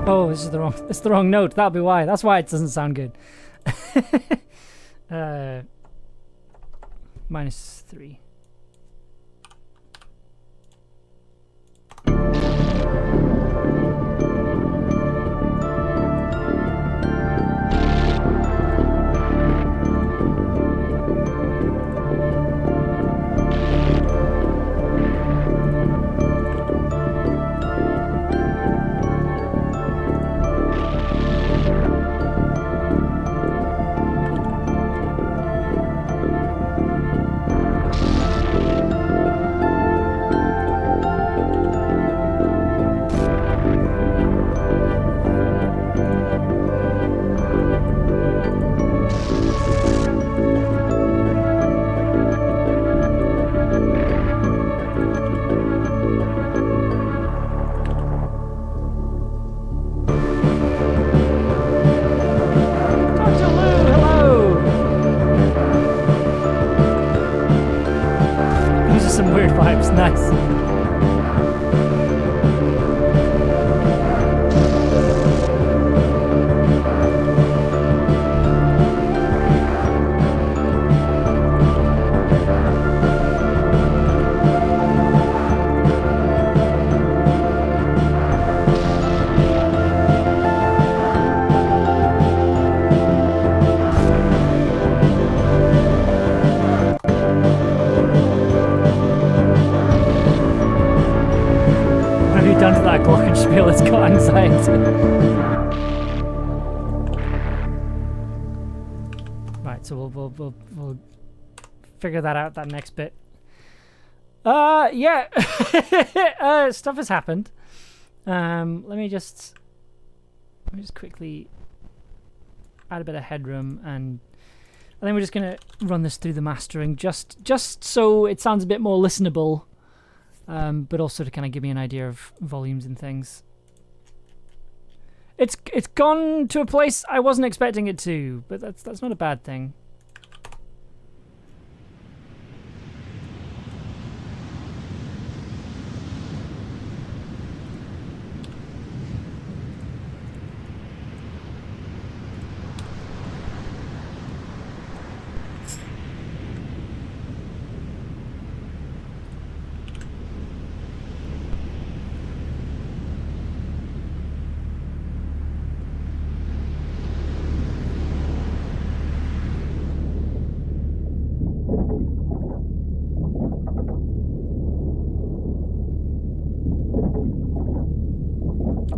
Oh, this is the wrong note. That'll be why. That's why it doesn't sound good. -3. Some weird vibes, nice. Done to that glockenspiel, it's got anxiety. Right, so we'll figure that out, that next bit. Yeah. Stuff has happened. Let me just quickly add a bit of headroom, and I think we're just gonna run this through the mastering just so it sounds a bit more listenable. But also to kind of give me an idea of volumes and things. It's gone to a place I wasn't expecting it to, but that's not a bad thing.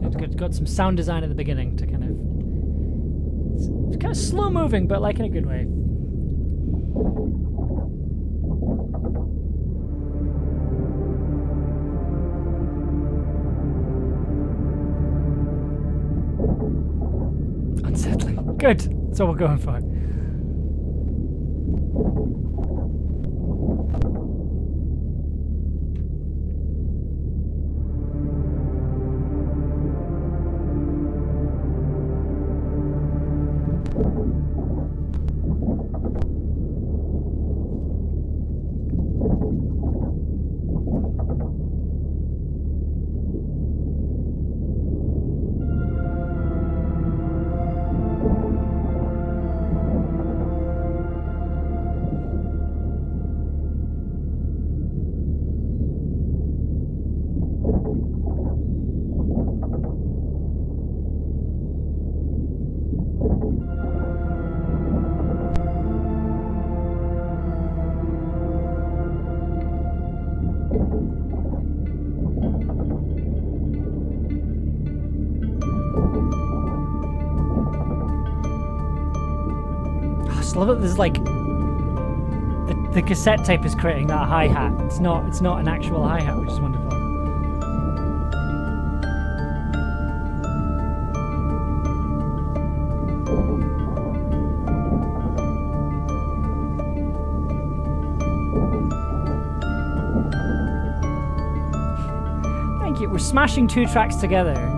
It's got some sound design at the beginning to kind of... It's kind of slow moving, but like in a good way. Unsettling. Good. That's what we're going for. I love it. There's like the cassette tape is creating that hi-hat. It's not an actual hi-hat, which is wonderful. Thank you. We're smashing 2 tracks together.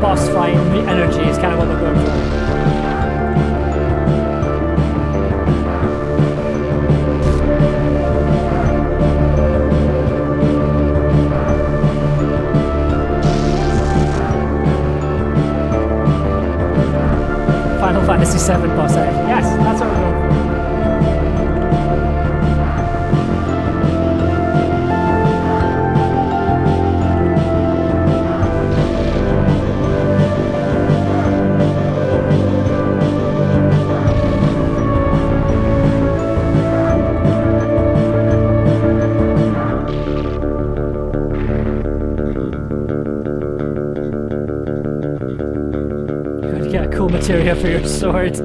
boss fight energy is kind of what they're going for. Final Fantasy VII boss fight. Yes, that's what we're going for. Cool material for your sword. Okay,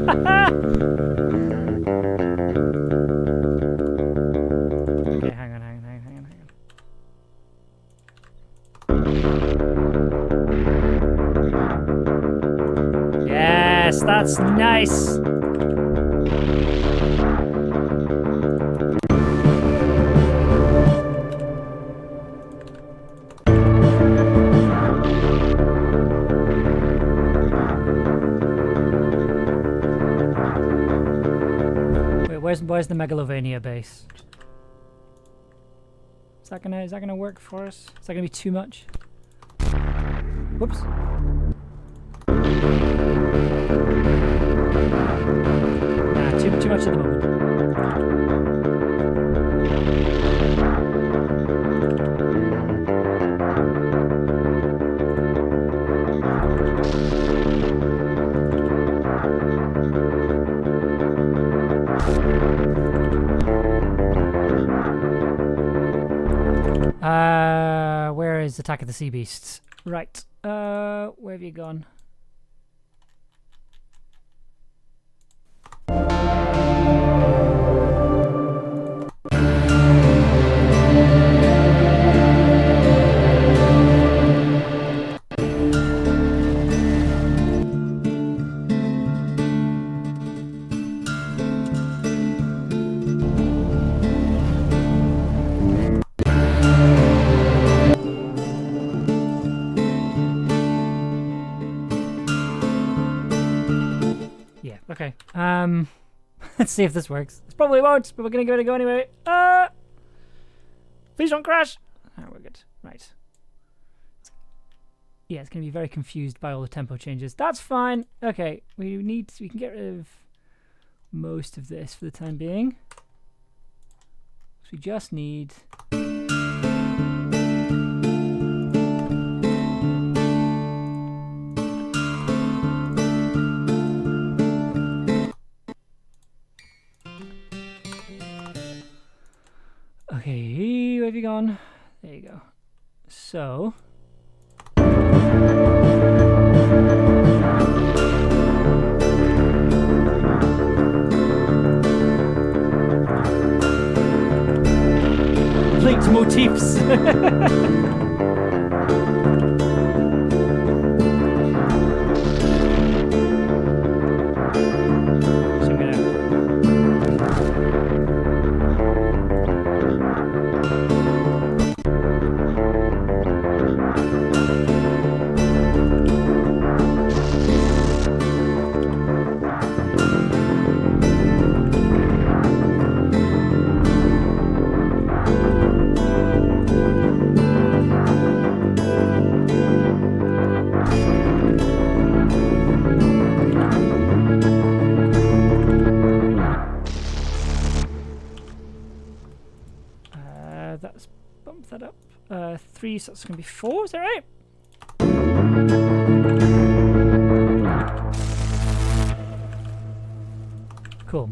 hang on. That's nice. Wait, where's the Megalovania base? Is that gonna work for us? Is that gonna be too much? Whoops. Nah, too much at the moment. Where is Attack of the Sea Beasts? Right. Where have you gone? Okay. Let's see if this works. This probably won't, but we're gonna give it a go anyway. Please don't crash. Oh, we're good. Right. Yeah, it's gonna be very confused by all the tempo changes. That's fine. Okay, we can get rid of most of this for the time being. So we just need. Okay, where have you gone? There you go. So. Complete motifs. That's bumped that up. 3, so that's going to be 4, is that right? Cool.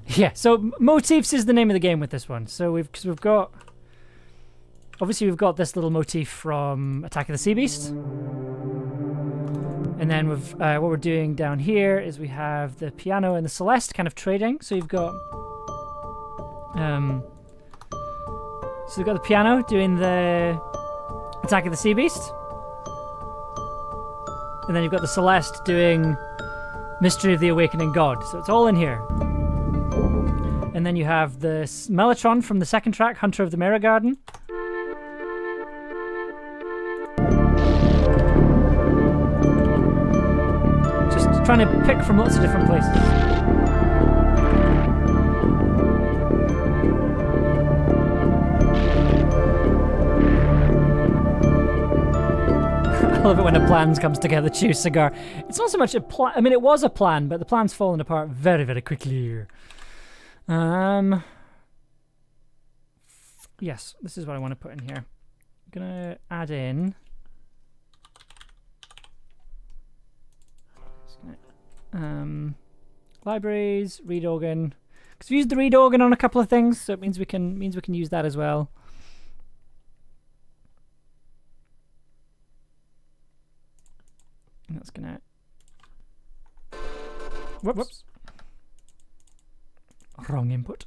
Yeah, so motifs is the name of the game with this one. So we've got obviously we've got this little motif from Attack of the Sea Beast. And then with what we're doing down here is we have the piano and the Celeste kind of trading. So you've got so we've got the piano doing the Attack of the Sea Beast. And then you've got the Celeste doing Mystery of the Awakening God. So it's all in here. And then you have the Mellotron from the second track, Hunter of the Mirror Garden. Just trying to pick from lots of different places. I love it when a plan comes together. Choose cigar. It's not so much a plan. I mean, it was a plan, but the plan's fallen apart very, very quickly. Yes, this is what I want to put in here. I'm gonna add in. Libraries, read organ. Because we used the read organ on a couple of things, so it means we can use that as well. And that's gonna. Whoops. Wrong input.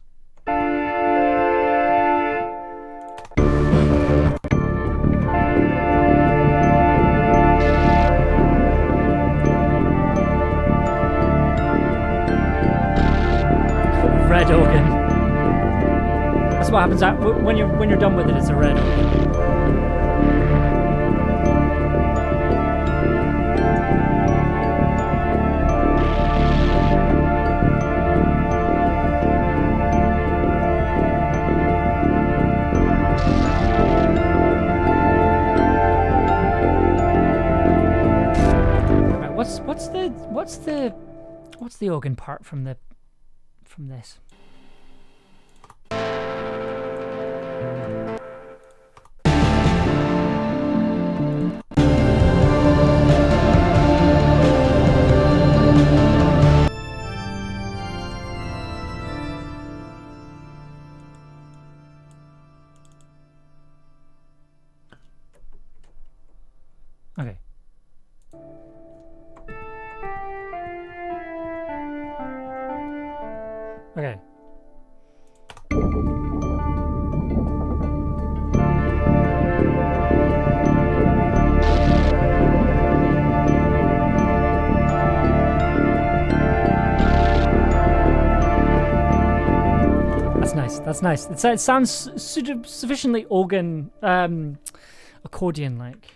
comes out when you're done with it. It's a red organ. What's the organ part from this? Okay. Okay. That's nice. That's nice. It sounds sufficiently organ, accordion-like.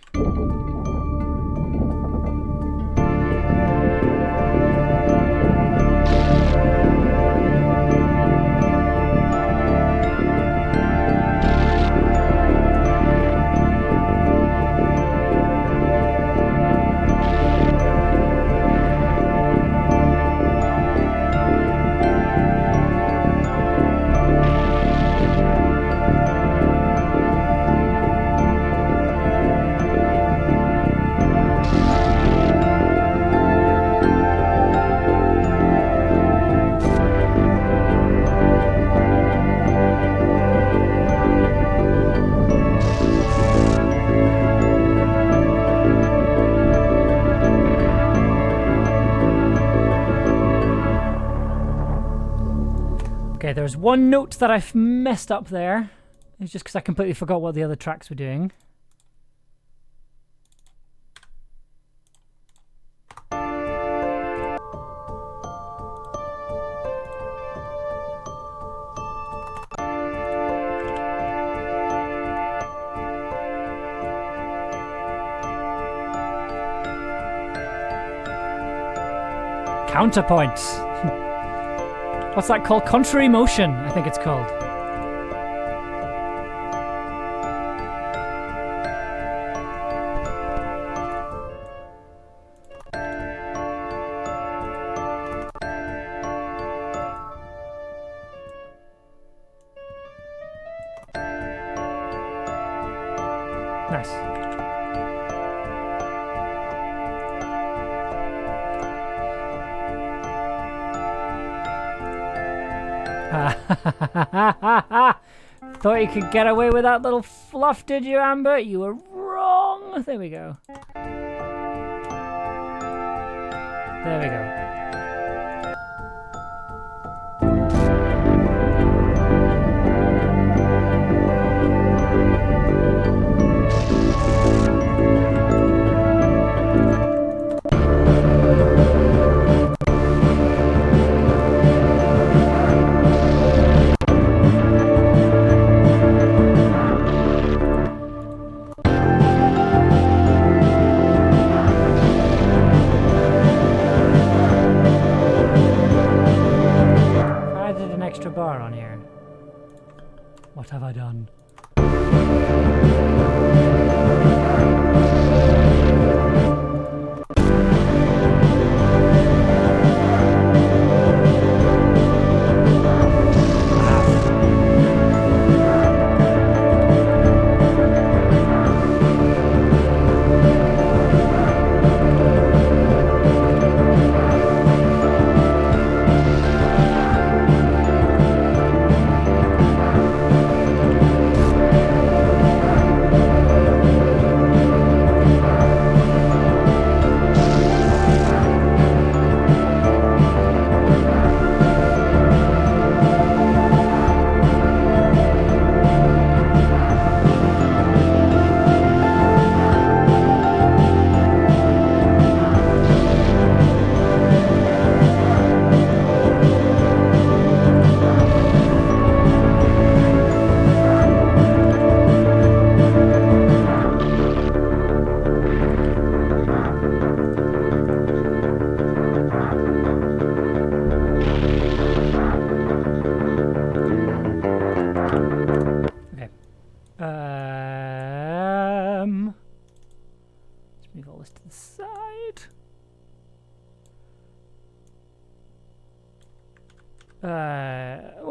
Okay, there's one note that I've messed up there. It's just because I completely forgot what the other tracks were doing. Counterpoints. What's that called? Contrary motion, I think it's called. Nice. Thought you could get away with that little fluff, did you, Amber? You were wrong. There we go. There we go.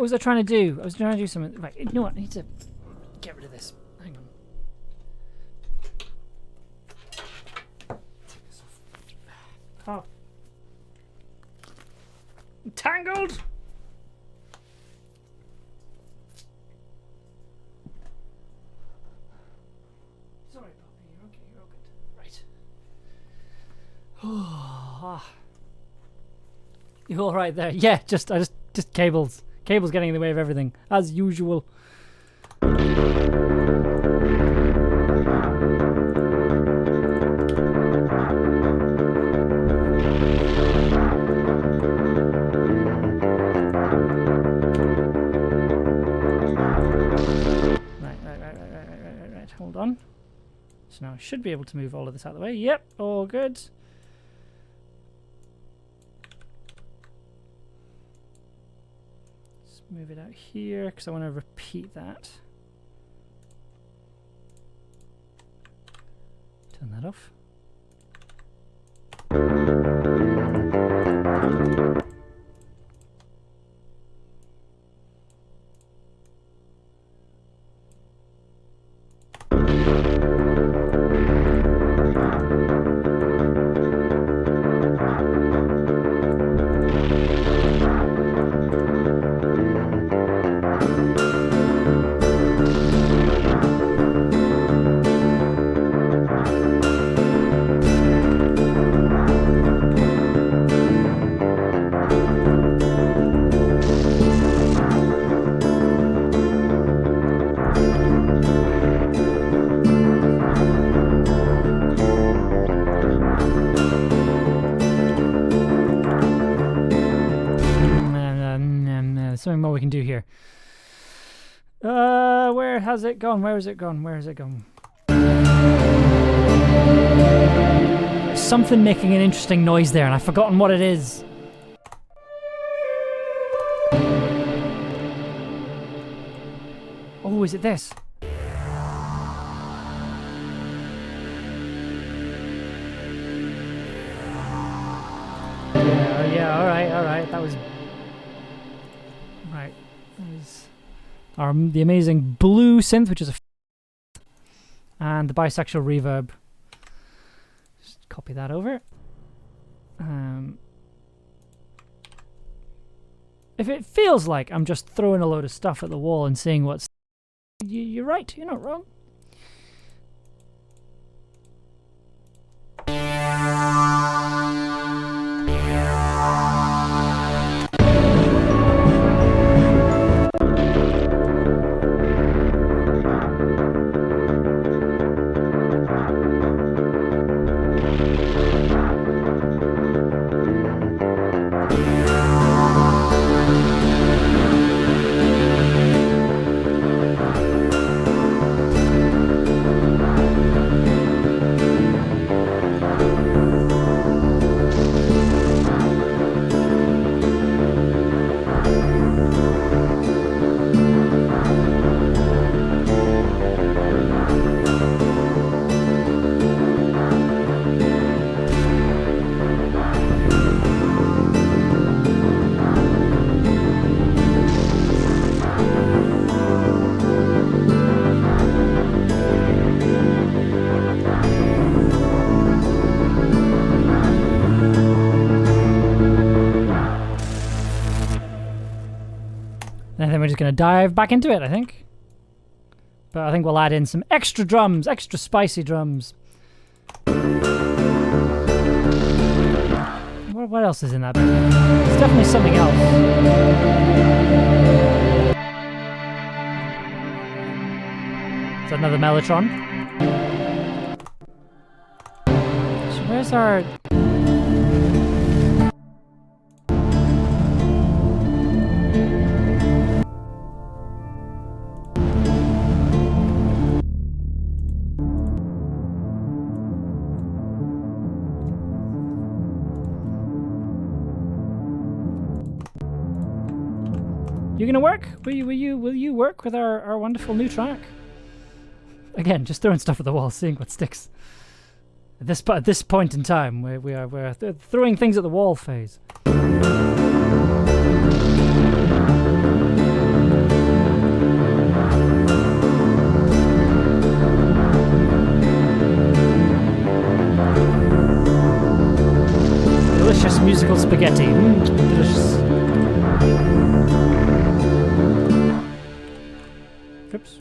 was I trying to do? I was trying to do something. Right, you know what? I need to get rid of this. Hang on. Take this off. Oh. I'm tangled! Sorry, Poppy. You're okay. You're all good. Right. You all right there? Yeah, just cables. Cables getting in the way of everything, as usual. Right. Hold on. So now I should be able to move all of this out of the way. Yep, all good. Move it out here because I want to repeat that. Turn that off. Something more we can do here. Where has it gone? Where has it gone? Where has it gone? There's something making an interesting noise there, and I've forgotten what it is. Oh, is it this? Yeah, alright. That was... Right. That was the amazing blue synth, which is a... and the bisexual reverb. Just copy that over. If it feels like I'm just throwing a load of stuff at the wall and seeing what's... You're right, you're not wrong. And then we're just going to dive back into it, I think. But I think we'll add in some extra drums, extra spicy drums. What else is in that bit? It's definitely something else. Is that another Mellotron? So where's our... You gonna work? Will you work with our wonderful new track? Again, just throwing stuff at the wall, seeing what sticks. At this point in time, we're throwing things at the wall phase. musical spaghetti. Delicious. Oops.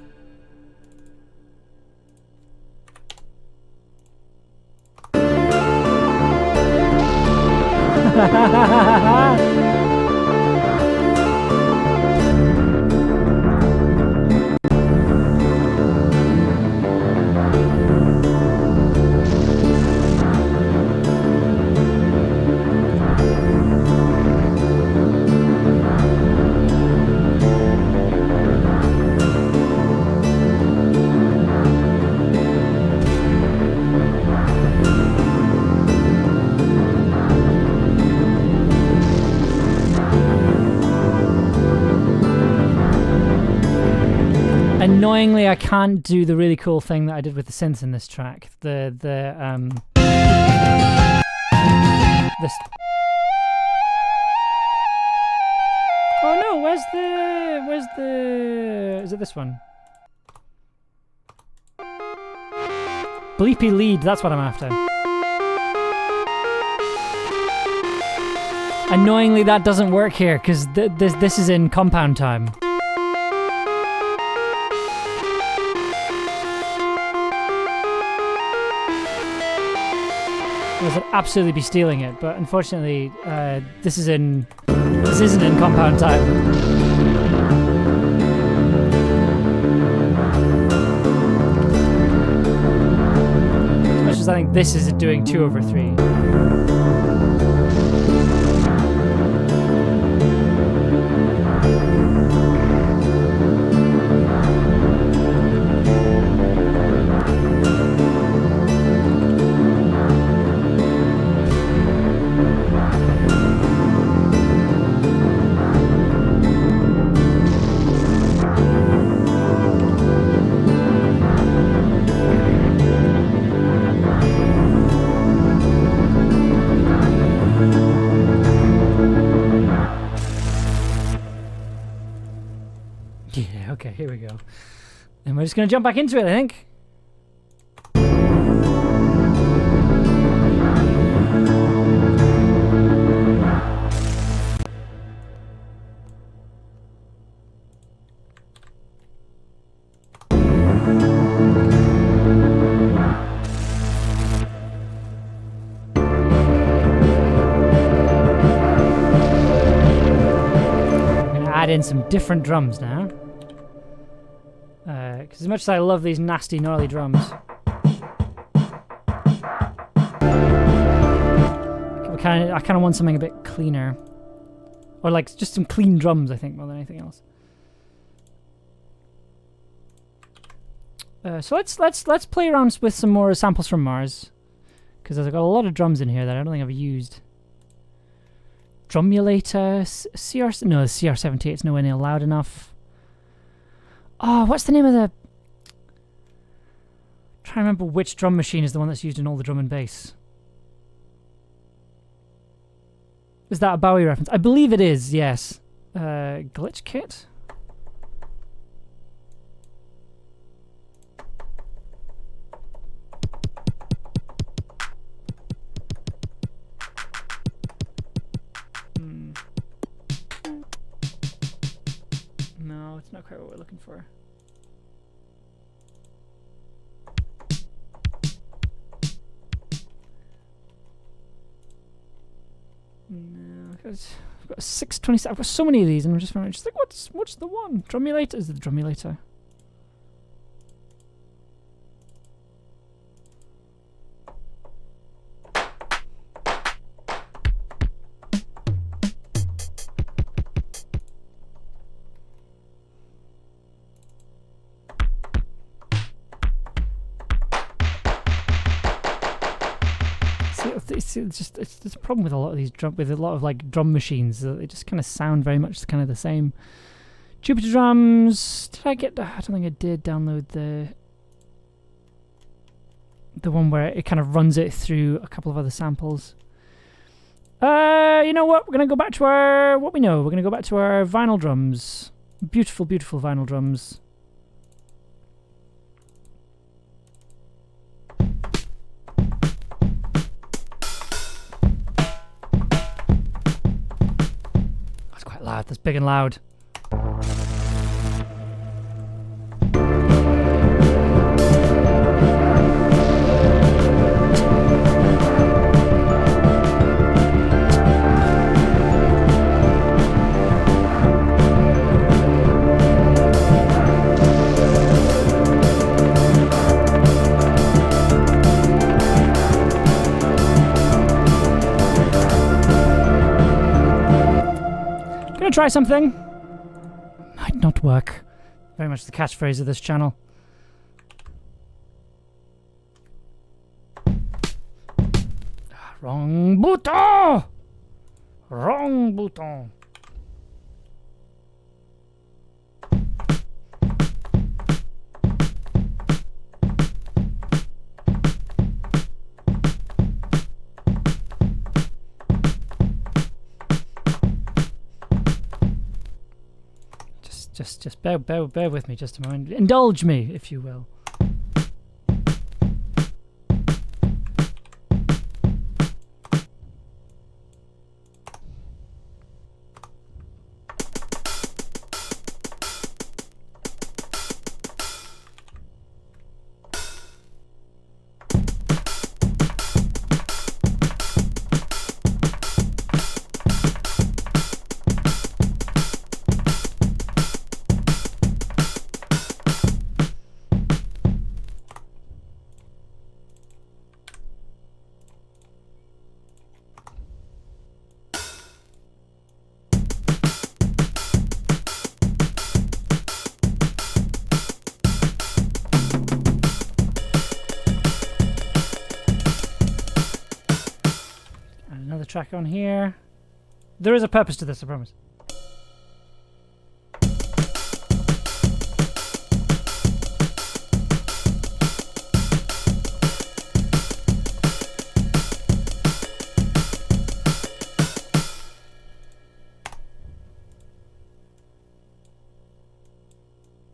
Annoyingly, I can't do the really cool thing that I did with the synths in this track. This. Oh no! Where's the? Is it this one? Bleepy lead. That's what I'm after. Annoyingly, that doesn't work here because this is in compound time. I would absolutely be stealing it, but unfortunately, this isn't in compound time. As much as I think this is doing 2/3. Okay, here we go. And we're just going to jump back into it, I think. I'm going to add in some different drums now. Because as much as I love these nasty, gnarly drums, I kind of want something a bit cleaner, or like just some clean drums. I think more than anything else. So let's play around with some more samples from Mars, because I've got a lot of drums in here that I don't think I've used. Drumulator, the CR78 is nowhere near loud enough. Oh, what's the name of the... I'm trying to remember which drum machine is the one that's used in all the drum and bass. Is that a Bowie reference? I believe it is, yes. Glitch kit? No, it's not quite what we're looking for. No, I've got 627. I've got so many of these, and I'm just like, what's the one? Drumulator is the drumulator. It's a problem with a lot of these drum machines. They just kind of sound very much kind of the same. Jupiter drums. Did I get? I don't think I did download the one where it kind of runs it through a couple of other samples. You know what? We're gonna go back to what we know. We're gonna go back to our vinyl drums. Beautiful, beautiful vinyl drums. Ah, that's big and loud. Try something. Might not work. Very much the catchphrase of this channel. Wrong button! Wrong button. Just bear with me just a moment. Indulge me, if you will. Track on here. There is a purpose to this, I promise.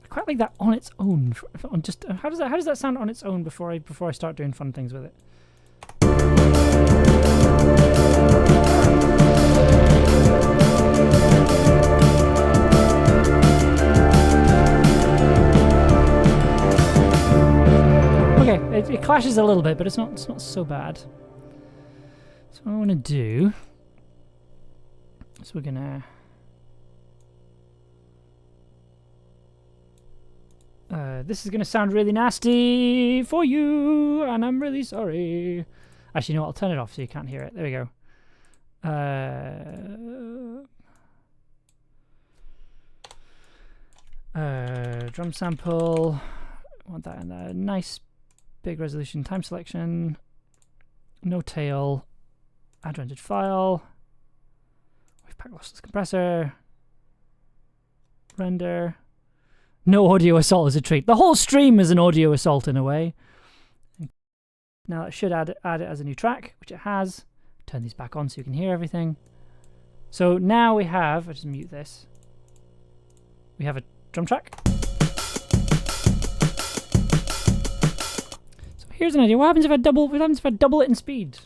I quite like that on its own. Just how does that sound on its own before I start doing fun things with it? It clashes a little bit, but it's not so bad. So what I want to do is we're gonna this is gonna sound really nasty for you, and I'm really sorry. Actually, no, I'll turn it off so you can't hear it. There we go. Drum sample. I want that in there. Nice. Big resolution, time selection, no tail, add rendered file, wavepack lossless compressor, render, no audio assault is a treat. The whole stream is an audio assault in a way. Now it should add it as a new track, which it has. Turn these back on so you can hear everything. So now we have, I'll just mute this, we have a drum track. Here's an idea. What happens if I double it in speed?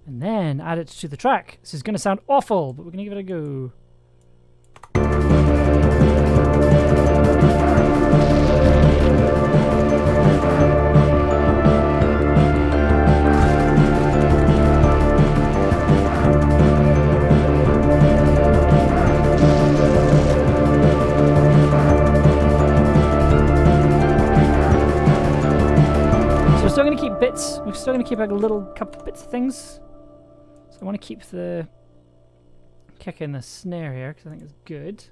And then add it to the track. This is going to sound awful, but we're going to give it a go. We're still going to keep like a little couple bits of things. So I want to keep the kick in the snare here because I think it's good.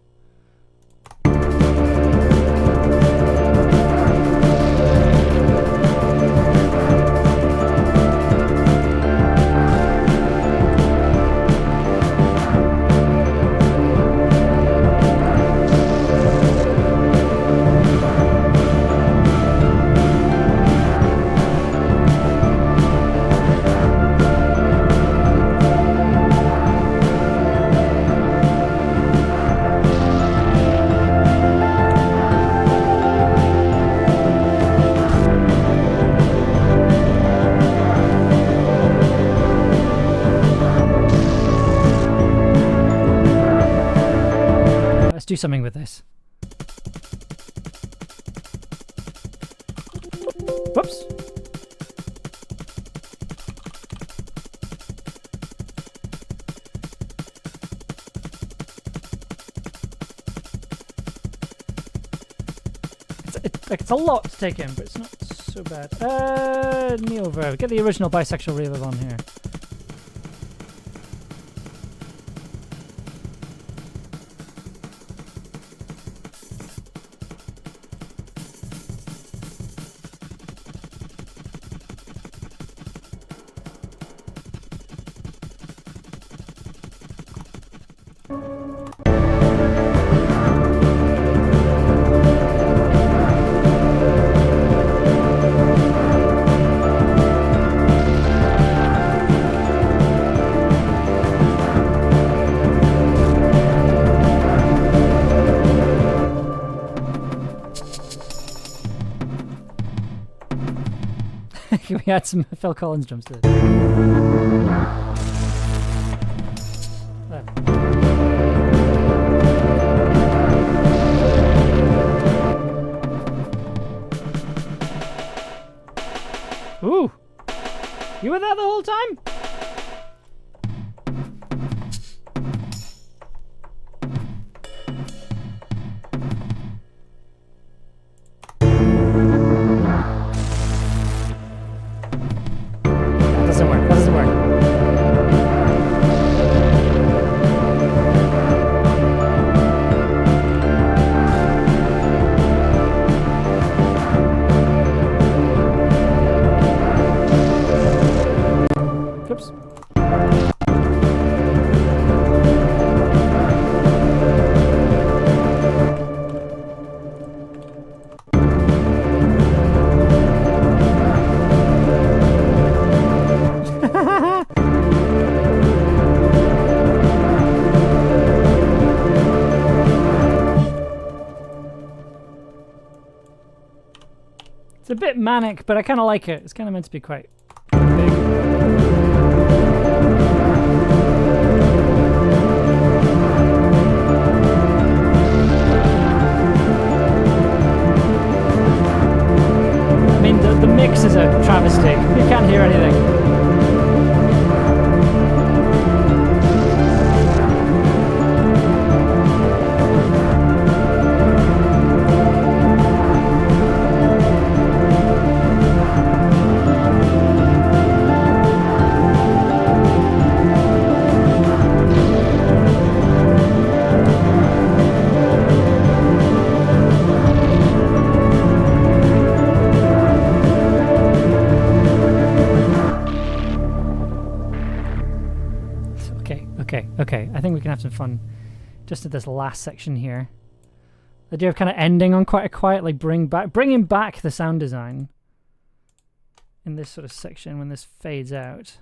do something with this. Whoops. It's a lot to take in, but it's not so bad. Neo Verve. Get the original bisexual reverb on here. We had some Phil Collins drums to it. Ooh! You were there the whole time? It's a bit manic, but I kind of like it. It's kind of meant to be quite big. I mean, the mix is a travesty. You can't hear anything. Okay, I think we can have some fun just at this last section here. The idea of kind of ending on quite a quiet, like bringing back the sound design in this sort of section when this fades out.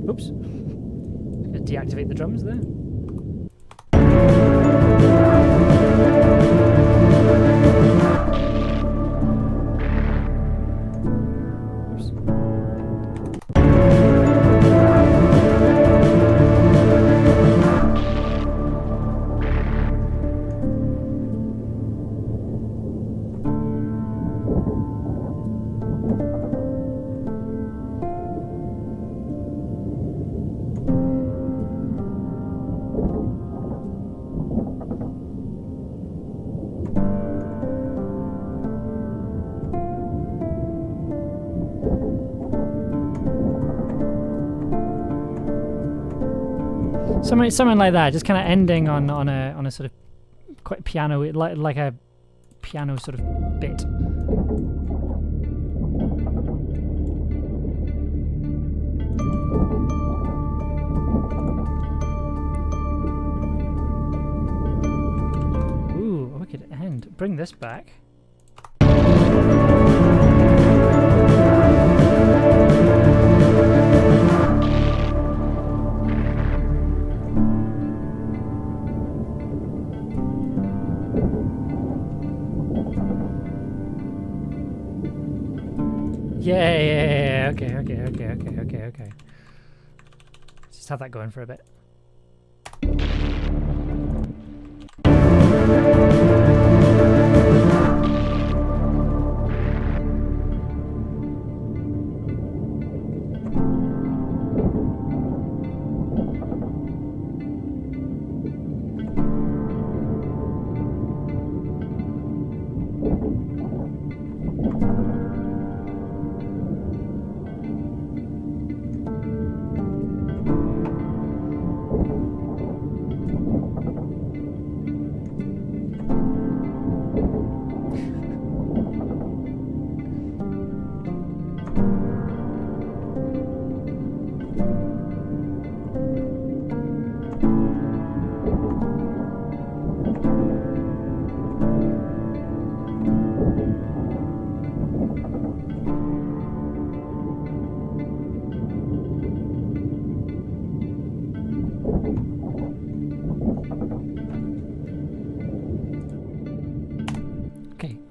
Oops. Just gonna deactivate the drums there. Something like that, just kind of ending on a sort of quite piano, like a piano sort of bit. Ooh, we could end. Bring this back. Okay. Just have that going for a bit.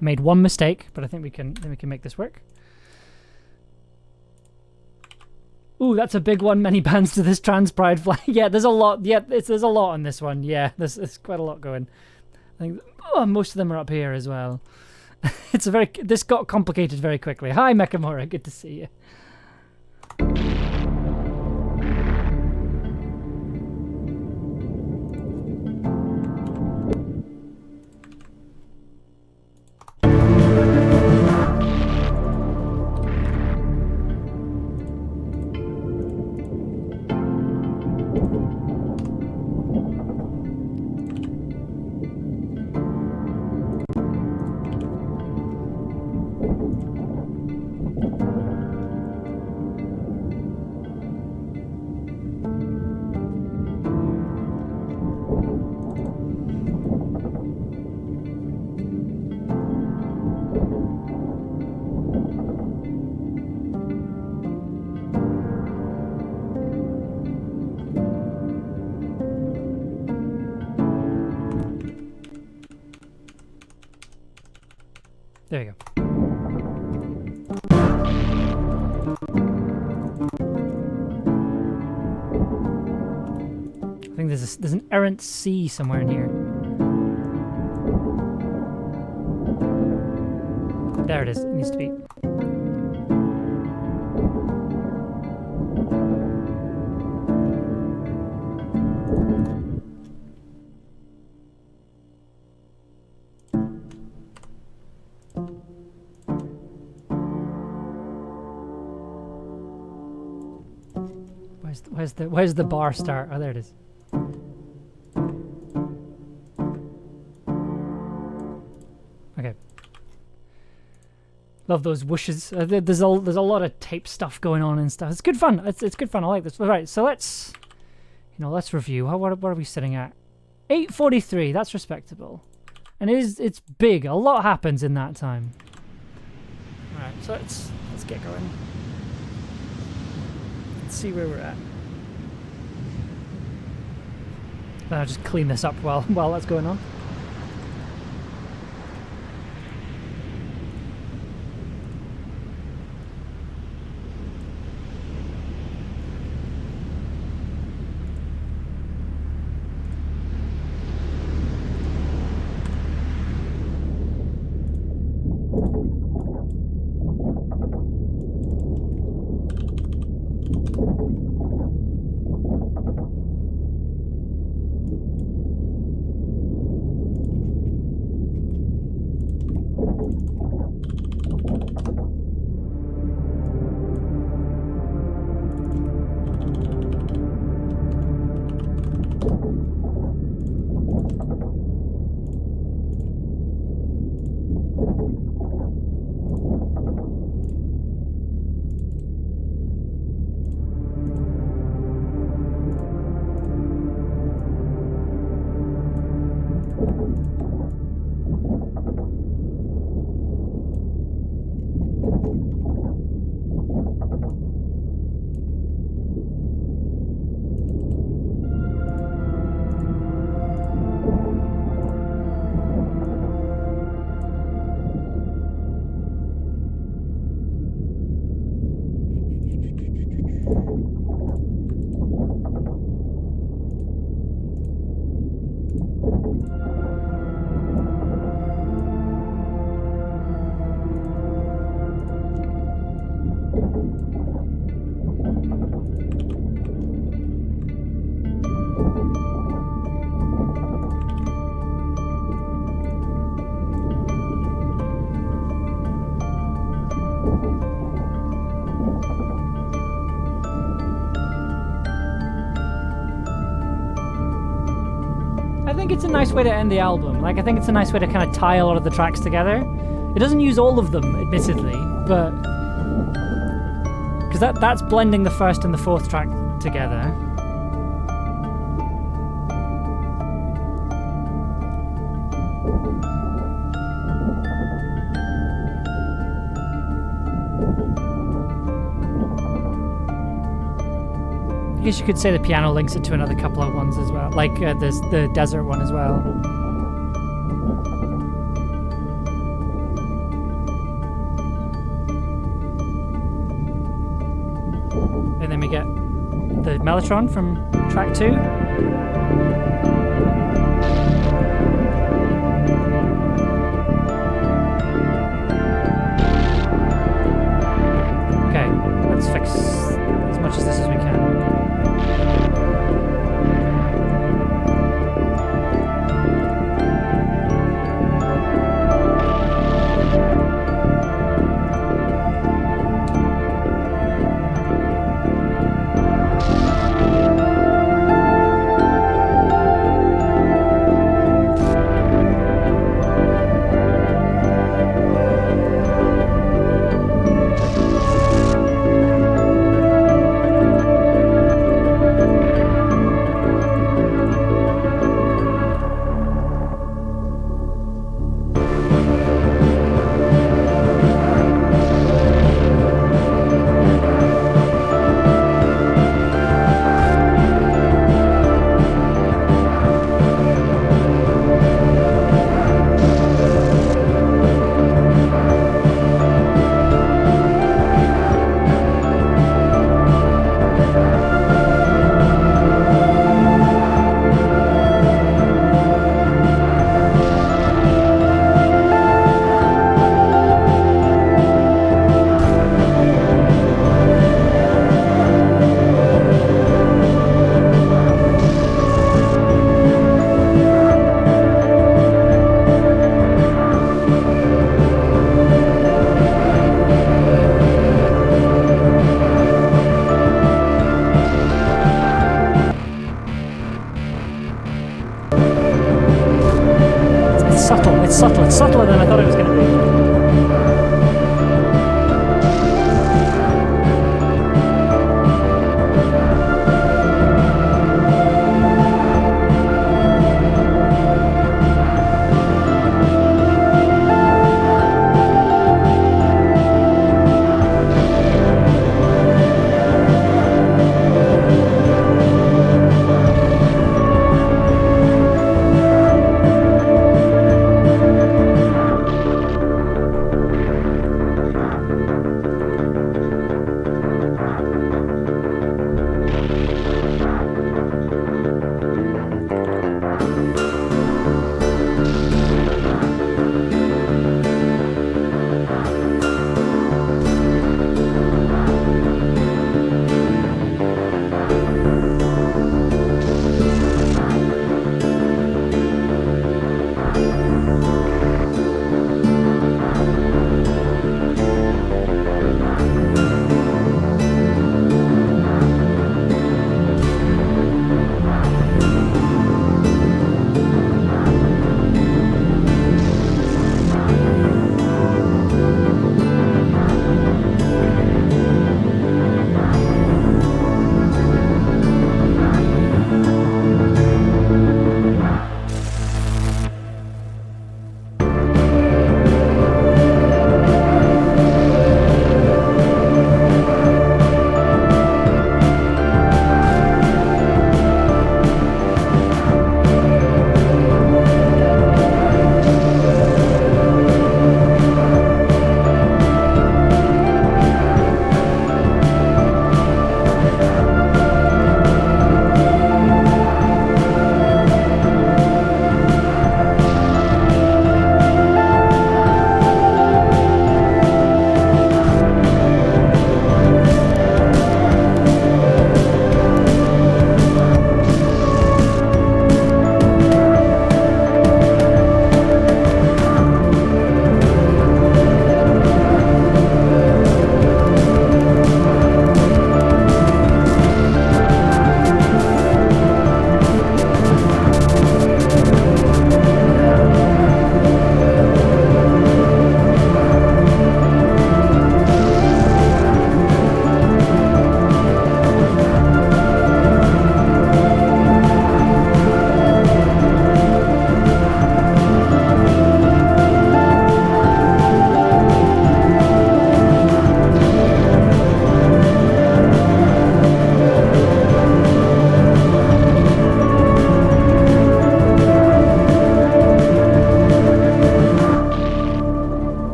Made one mistake, but I think we can make this work. Ooh, that's a big one. Many bands to this trans pride flag. Yeah, there's a lot. Yeah, there's a lot on this one. Yeah, there's quite a lot going. I think most of them are up here as well. This got complicated very quickly. Hi, Mekamora. Good to see you. There you go. I think there's an errant C somewhere in here. There it is. It needs to be. Where's the bar start? Oh, there it is. Okay. Love those whooshes. There's a lot of tape stuff going on and stuff. It's good fun. It's good fun. I like this. All right, so let's review. What are we sitting at? 8:43. That's respectable. And it's big. A lot happens in that time. All right, so let's get going. Let's see where we're at. I'll just clean this up while that's going on. think it's a nice way to end the album. Like, I think it's a nice way to kind of tie a lot of the tracks together. It doesn't use all of them, admittedly, but because that's blending the first and the fourth track together. I guess you could say the piano links it to another couple of ones as well, like there's the desert one as well. And then we get the mellotron from track 2. Okay, let's fix as much of this as we can. It's subtler than I thought it was going to be.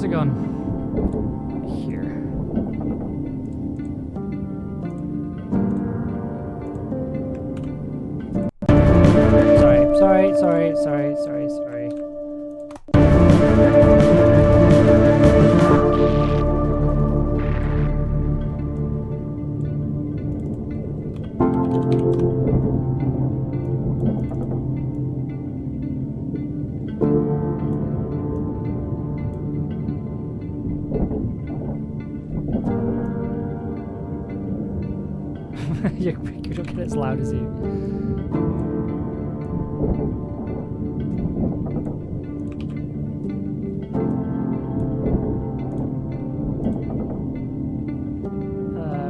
Where's it gone? Here. Sorry. You don't get as loud as you.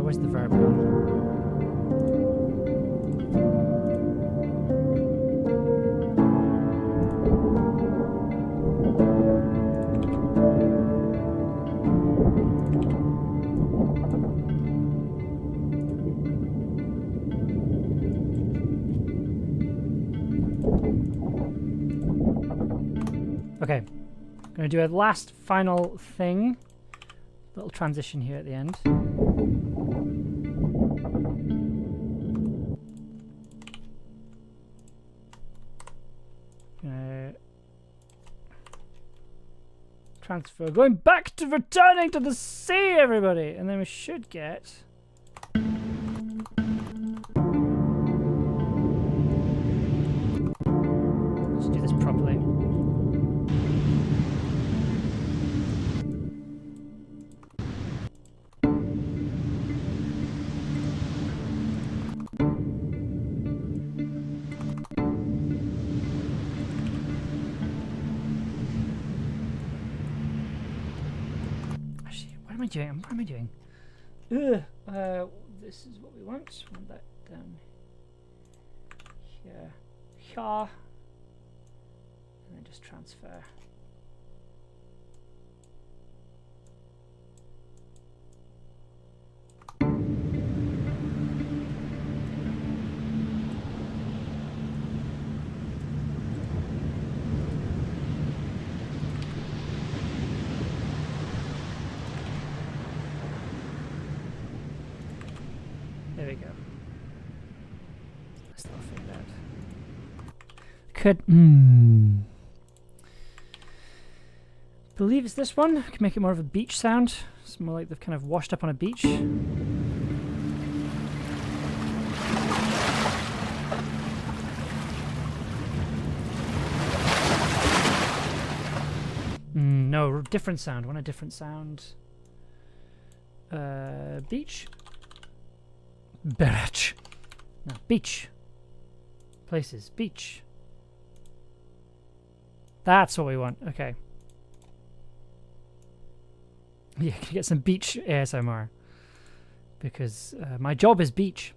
Where's the verb gone? Okay, I'm going to do a last final thing. Little transition here at the end. Transfer, going back to returning to the sea, everybody! And then we should get... Let's do this properly. What am I doing? This is what we want. We want that down here. And then just transfer. There we go. I still figured out. Could believe it's this one. Could make it more of a beach sound. It's more like they've kind of washed up on a beach. No, different sound. Want a different sound? Beach. Berach. No, beach. Places. Beach. That's what we want. Okay. Yeah, can you get some beach ASMR? Because my job is beach.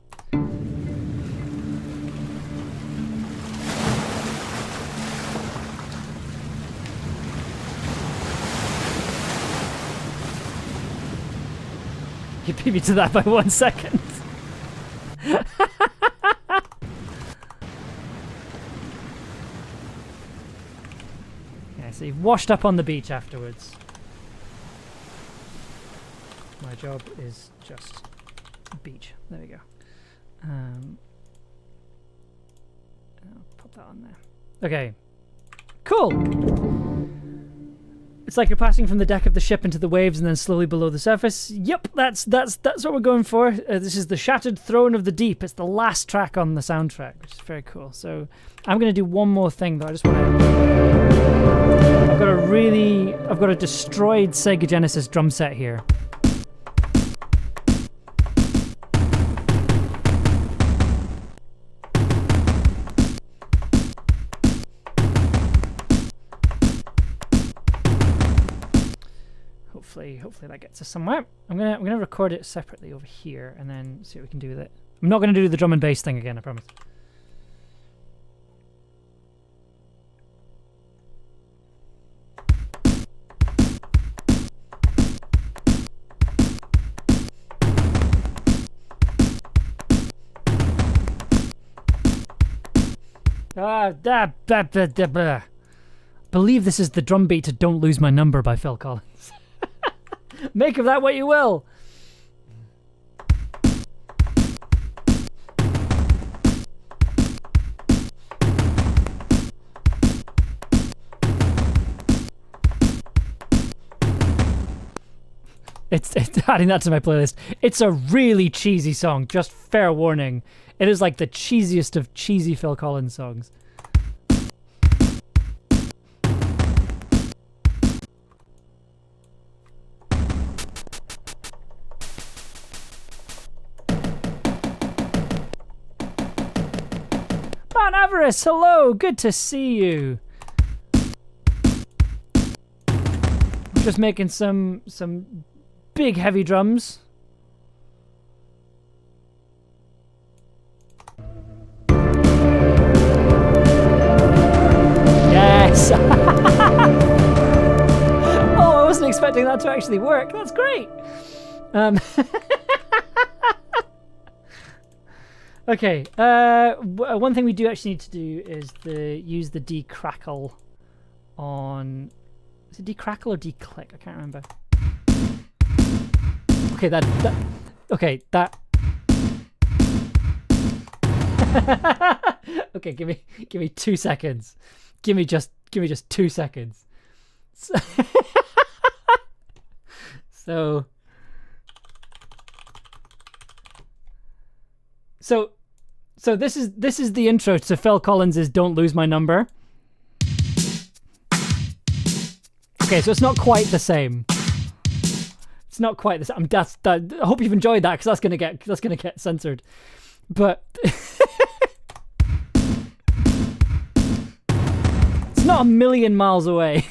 You beat me to that by 1 second. Yeah, so you've washed up on the beach afterwards. My job is just beach. There we go. I'll put that on there. Okay. Cool. It's like you're passing from the deck of the ship into the waves and then slowly below the surface. Yep, that's what we're going for. This is the Shattered Throne of the Deep. It's the last track on the soundtrack, which is very cool. So I'm going to do one more thing though. I just want to... I've got a destroyed Sega Genesis drum set here. Hopefully that gets us somewhere. I'm gonna record it separately over here and then see what we can do with it. I'm not gonna do the drum and bass thing again, I promise. believe this is the drum beat to Don't Lose My Number by Phil Collins. Make of that what you will. It's adding that to my playlist. It's a really cheesy song, just fair warning. It is like the cheesiest of cheesy Phil Collins songs. Man Avarice, hello, good to see you. Just making some big heavy drums. Yes. Oh, I wasn't expecting that to actually work. That's great. Okay. One thing we do actually need to do is use the decrackle on. Is it decrackle or declick? I can't remember. Okay, that. Okay, give me 2 seconds. Give me just 2 seconds. So this is the intro to Phil Collins's "Don't Lose My Number." Okay, so it's not quite the same. It's not quite the same. I hope you've enjoyed that, because that's gonna get censored. But it's not a million miles away.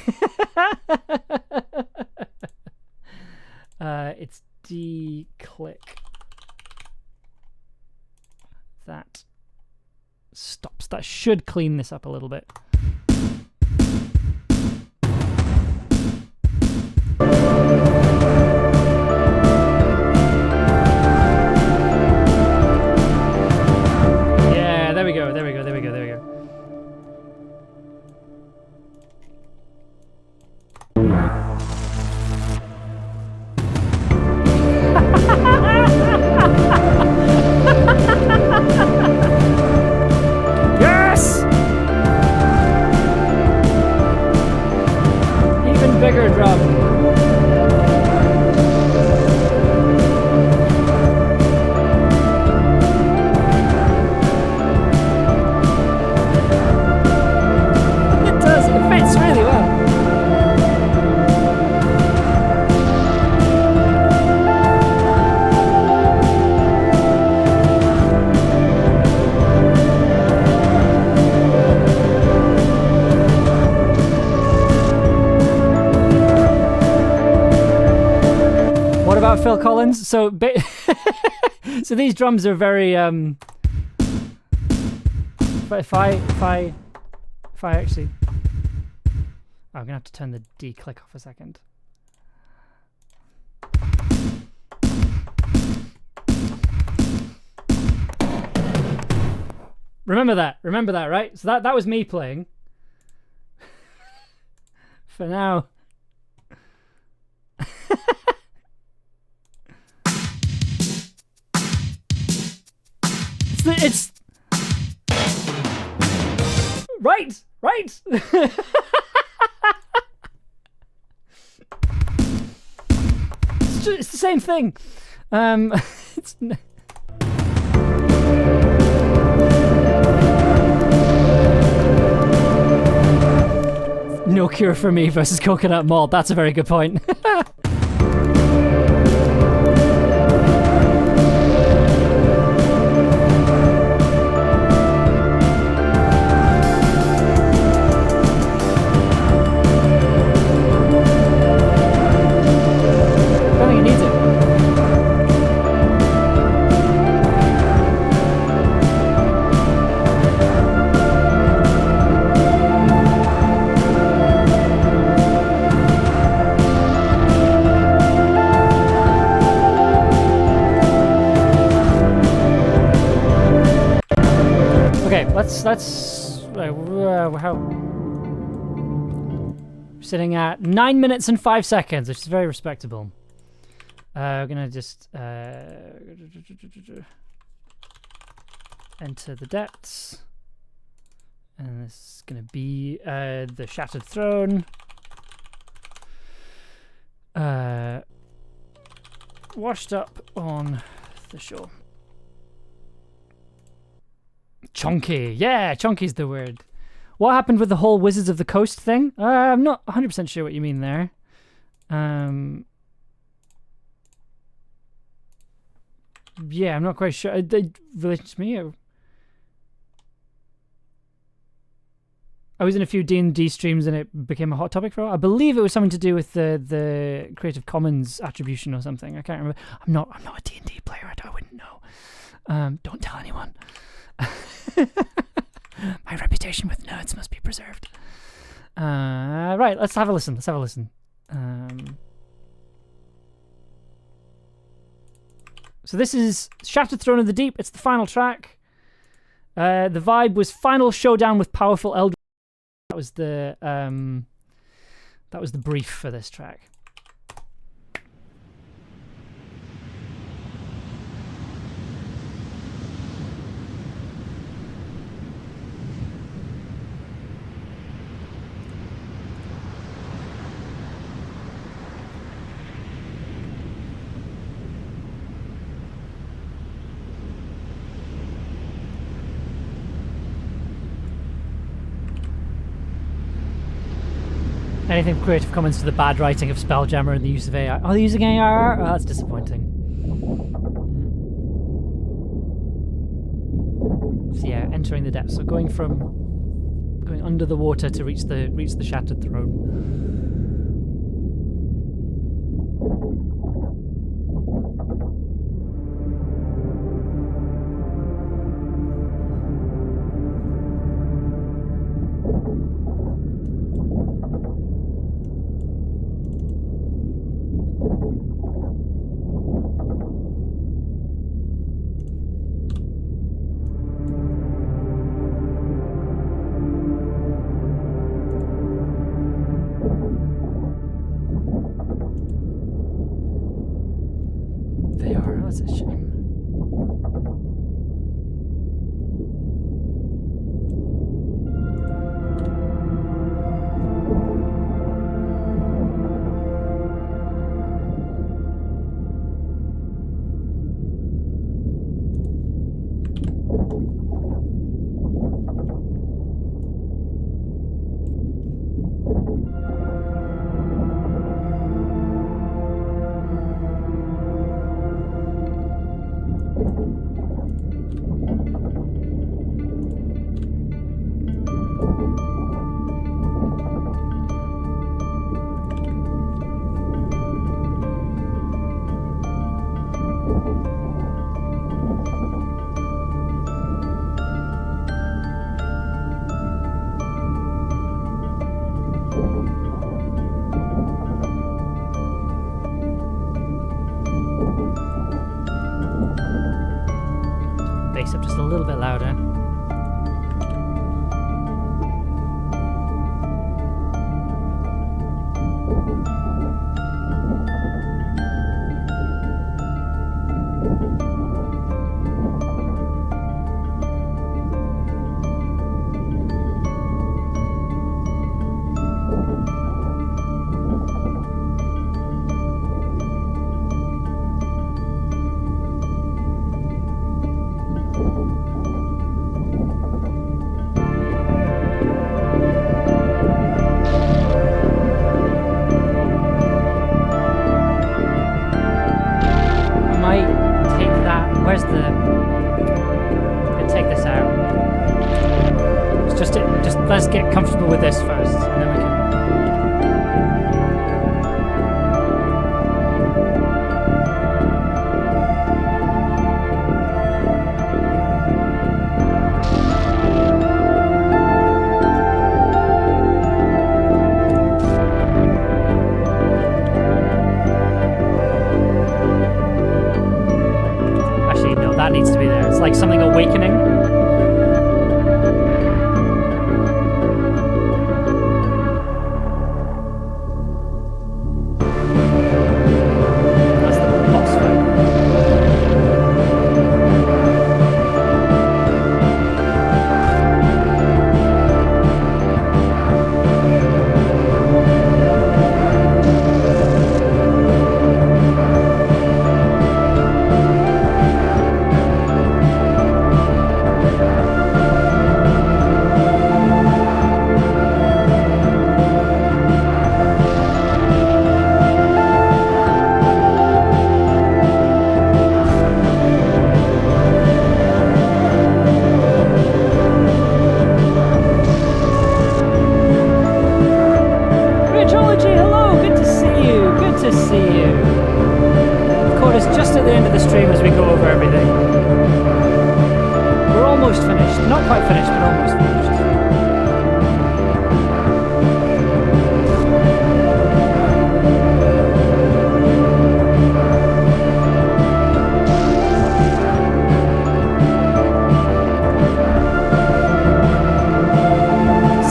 It's D-click. That stops. That should clean this up a little bit. Yeah, there we go. Yes! Even bigger drum. It does, it fits really well. What about Phil Collins? So these drums are very if I actually, I'm gonna have to turn the D-click off a second. Remember that, right? So that was me playing. For now. It's right. It's the same thing. It's no cure for me versus coconut malt. That's a very good point. Let's how Sitting at 9 minutes and 5 seconds, which is very respectable. We're gonna just enter the depths, and this is gonna be the Shattered Throne. Washed up on the shore. Chonky, yeah, chonky's the word. What happened with the whole Wizards of the Coast thing? I'm not 100% sure what you mean there. Yeah, I'm not quite sure. They related to me. I was in a few D&D streams and it became a hot topic for a while. I believe it was something to do with the Creative Commons attribution or something. I can't remember. I'm not a D&D player. I wouldn't know. Don't tell anyone. My reputation with nerds must be preserved. Right, let's have a listen. So this is Shattered Throne of the Deep. It's the final track. The vibe was final showdown with powerful elder. That was the brief for this track. Anything Creative Commons to the bad writing of Spelljammer and the use of AI. Oh, they're using AI? Oh, that's disappointing. So yeah, entering the depths. So going under the water to reach the Shattered Throne. That's a shame. Bass up just a little bit louder. Let's get comfortable with this first, and then we can... Actually, no, that needs to be there. It's like something awakening. the end of the stream as we go over everything. We're almost finished. Not quite finished, but almost finished.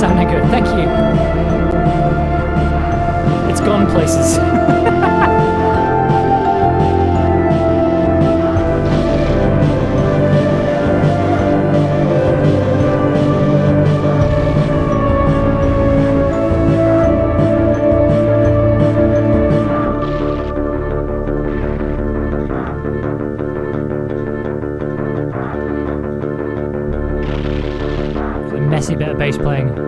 Sounding good, thank you. It's gone places. It's a messy bit of bass playing.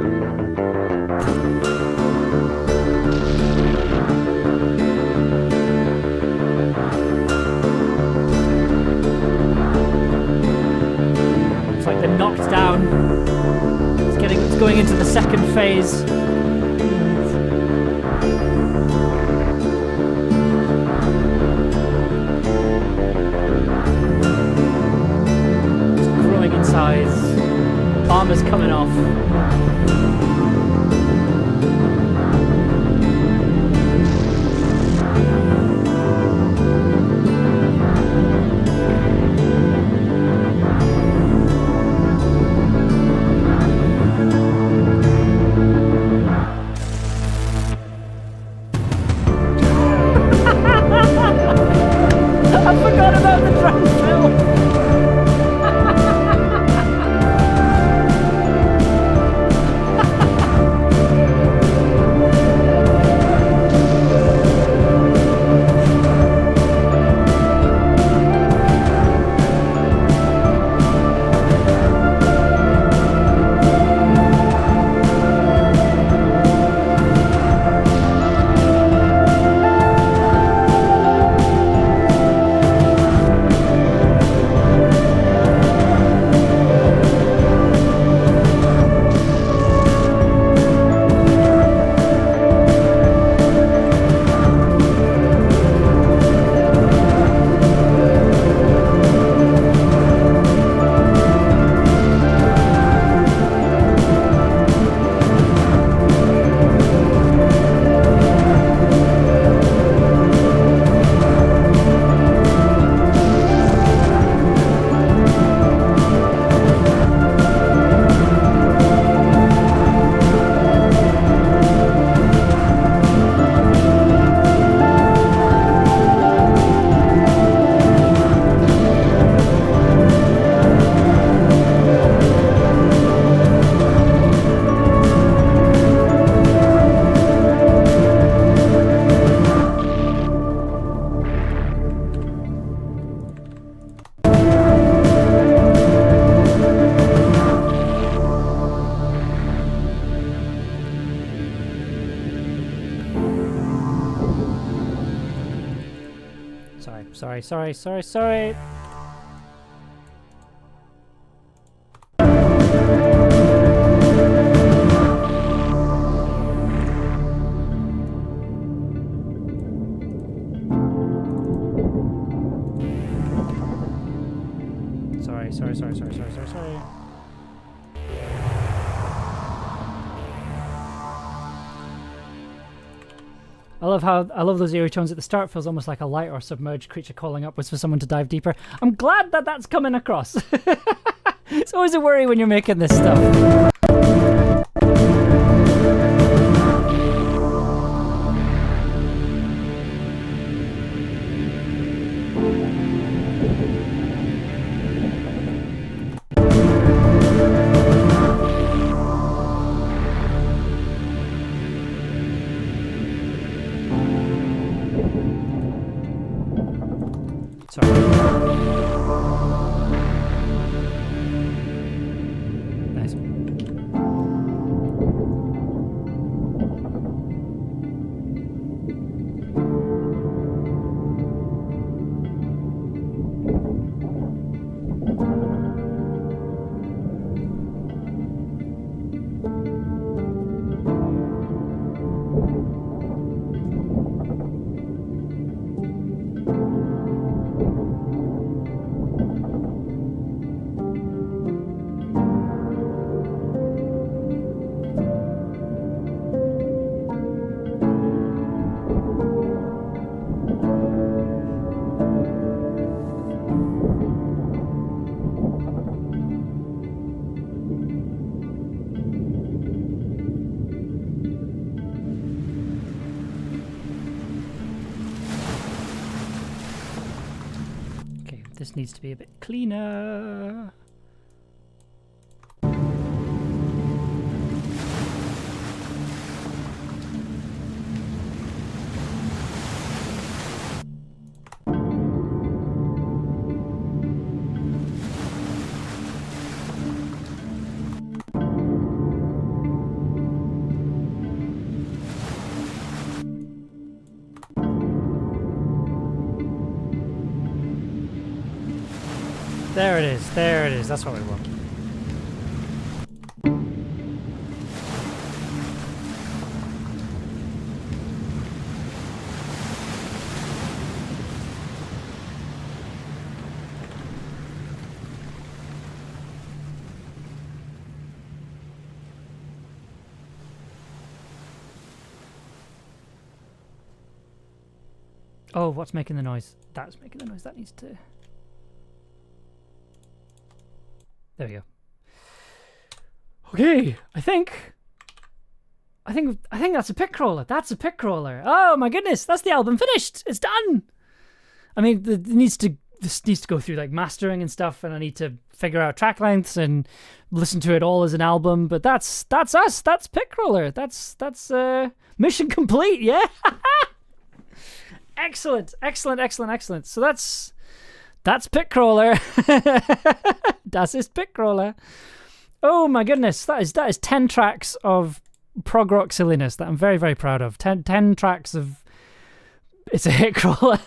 Knocked down. It's going into the second phase. It's growing in size. Armor's coming off. I forgot about the drum fill. Sorry. Sorry. I love those eerie tones at the start. Feels almost like a light or submerged creature calling upwards for someone to dive deeper. I'm glad that that's coming across. It's always a worry when you're making this stuff. Nice. This needs to be a bit cleaner. There it is. There it is. That's what we want. Oh, what's making the noise? That's making the noise. That needs to... There we go. Okay, I think that's a Pitcrawler. That's a Pitcrawler. Oh my goodness, that's the album finished. It's done. I mean, this needs to go through like mastering and stuff, and I need to figure out track lengths and listen to it all as an album. But that's us. That's Pitcrawler. That's mission complete. Yeah. Excellent. So that's Pitcrawler. Das ist Pitcrawler. Oh my goodness, that is 10 tracks of prog rock silliness that I'm very, very proud of. 10 tracks of... It's a hit crawler.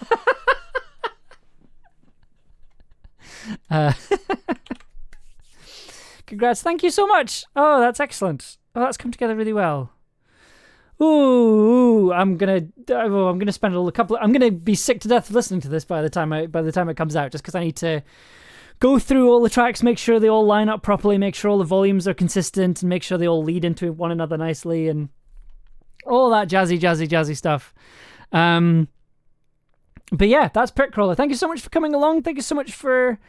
Congrats, thank you so much. Oh, that's excellent. Oh, that's come together really well. Ooh, I'm gonna spend I'm gonna be sick to death listening to this by the time it comes out, just because I need to go through all the tracks, make sure they all line up properly, make sure all the volumes are consistent, and make sure they all lead into one another nicely, and all that jazzy stuff. But yeah, that's Pitcrawler. Thank you so much for coming along. Thank you so much for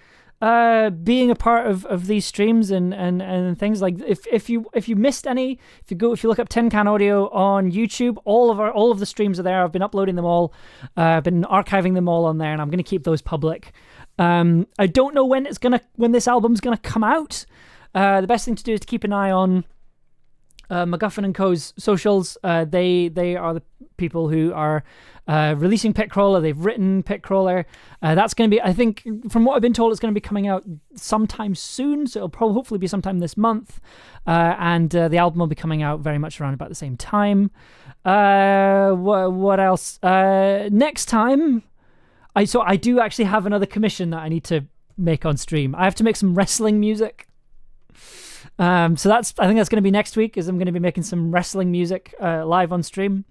being a part of these streams and things. Like if you missed any, if you look up Tin Can Audio on YouTube, all of the streams are there. I've been uploading them all, I've been archiving them all on there, and I'm going to keep those public. I don't know when this album's gonna come out. The best thing to do is to keep an eye on MacGuffin & Co.'s socials. They are the people who are releasing Pitcrawler. They've written Pitcrawler. That's going to be, I think, from what I've been told, it's going to be coming out sometime soon. So it'll hopefully be sometime this month. And the album will be coming out very much around about the same time. What else? Next time, I do actually have another commission that I need to make on stream. I have to make some wrestling music. So I think that's going to be next week, is I'm going to be making some wrestling music live on stream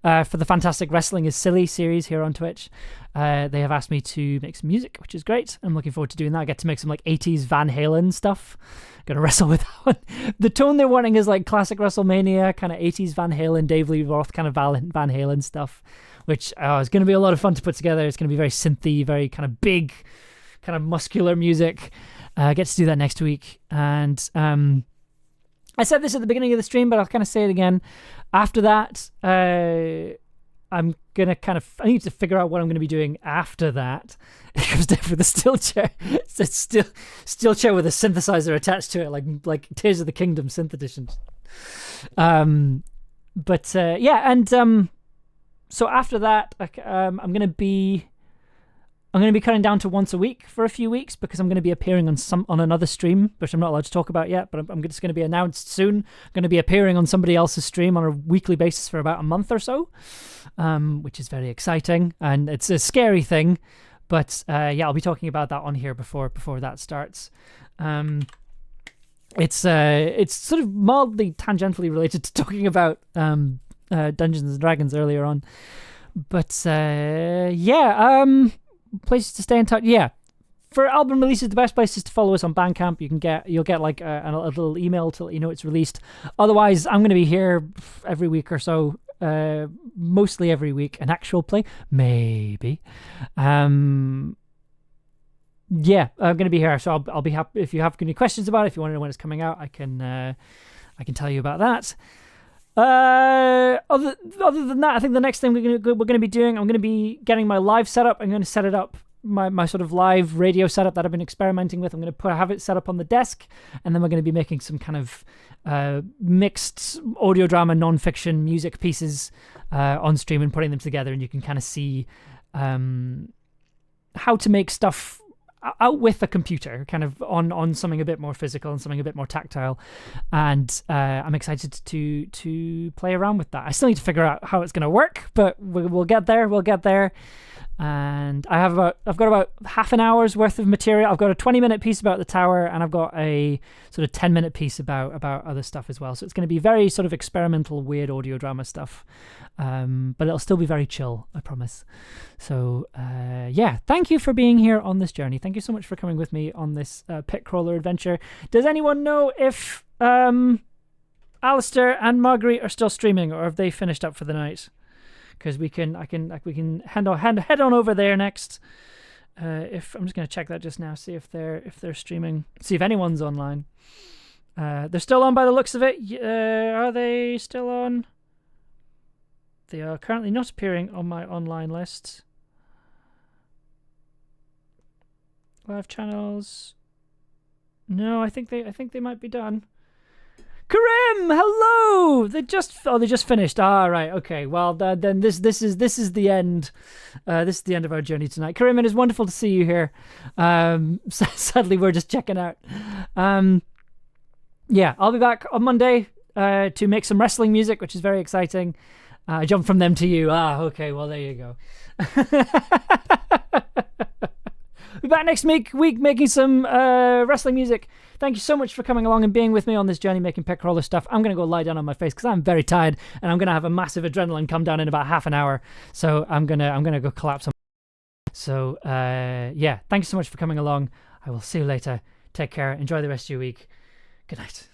for the Fantastic Wrestling is Silly series here on Twitch. They have asked me to make some music, which is great. I'm looking forward to doing that. I get to make some like 80s Van Halen stuff. Gonna wrestle with that one. The tone they're wanting is like classic WrestleMania, kind of 80s Van Halen, Dave Lee Roth kind of Van Halen stuff, which is going to be a lot of fun to put together. It's going to be very synthy, very kind of big, kind of muscular music. I get to do that next week. And I said this at the beginning of the stream, but I'll kind of say it again. After that, I'm going to I need to figure out what I'm going to be doing after that. It comes down with a steel chair. It's a steel chair with a synthesizer attached to it, like Tears of the Kingdom synth editions. So after that, I'm going to be cutting down to once a week for a few weeks, because I'm going to be appearing on another stream, which I'm not allowed to talk about yet, but I'm just going to be announced soon. I'm going to be appearing on somebody else's stream on a weekly basis for about a month or so, which is very exciting, and it's a scary thing, but I'll be talking about that on here before that starts. It's sort of mildly tangentially related to talking about Dungeons and Dragons earlier on, but places to stay in touch. Yeah, for album releases, the best place is to follow us on Bandcamp. You'll get like a little email to let you know it's released. Otherwise, I'm going to be here every week or so, mostly every week. An actual play, maybe. I'm going to be here, so I'll be happy if you have any questions about it. If you want to know when it's coming out, I can tell you about that. Other than that, I think the next thing we're going to be doing, I'm going to be getting my live setup. I'm going to set it up my sort of live radio setup that I've been experimenting with. I'm going to have it set up on the desk, and then we're going to be making some kind of mixed audio drama, non-fiction music pieces on stream and putting them together, and you can kind of see how to make stuff out with a computer, kind of on something a bit more physical and something a bit more tactile. And I'm excited to play around with that. I still need to figure out how it's going to work, but we'll get there. And I've got about half an hour's worth of material. I've got a 20-minute piece about the tower, and I've got a sort of 10-minute piece about other stuff as well. So it's going to be very sort of experimental, weird audio drama stuff. But it'll still be very chill, I promise. So thank you for being here on this journey. Thank you so much for coming with me on this Pitcrawler adventure. Does anyone know if Alistair and Marguerite are still streaming, or have they finished up for the night? Because we can head on over there next. If I'm just going to check that just now, see if they're streaming, see if anyone's online. They're still on by the looks of it. Are they still on? They are currently not appearing on my online list. Live channels. No, I think they might be done. Karim, hello. They just finished. Ah, right. Okay. Well, then this is the end. This is the end of our journey tonight. Karim, it is wonderful to see you here. Sadly, we're just checking out. Yeah, I'll be back on Monday to make some wrestling music, which is very exciting. I jumped from them to you. Ah, okay. Well, there you go. Be back next week making some wrestling music. Thank you so much for coming along and being with me on this journey making Pitcrawler stuff. I'm going to go lie down on my face because I'm very tired, and I'm going to have a massive adrenaline come down in about half an hour. So I'm going to go collapse on. So thank you so much for coming along. I will see you later. Take care. Enjoy the rest of your week. Good night.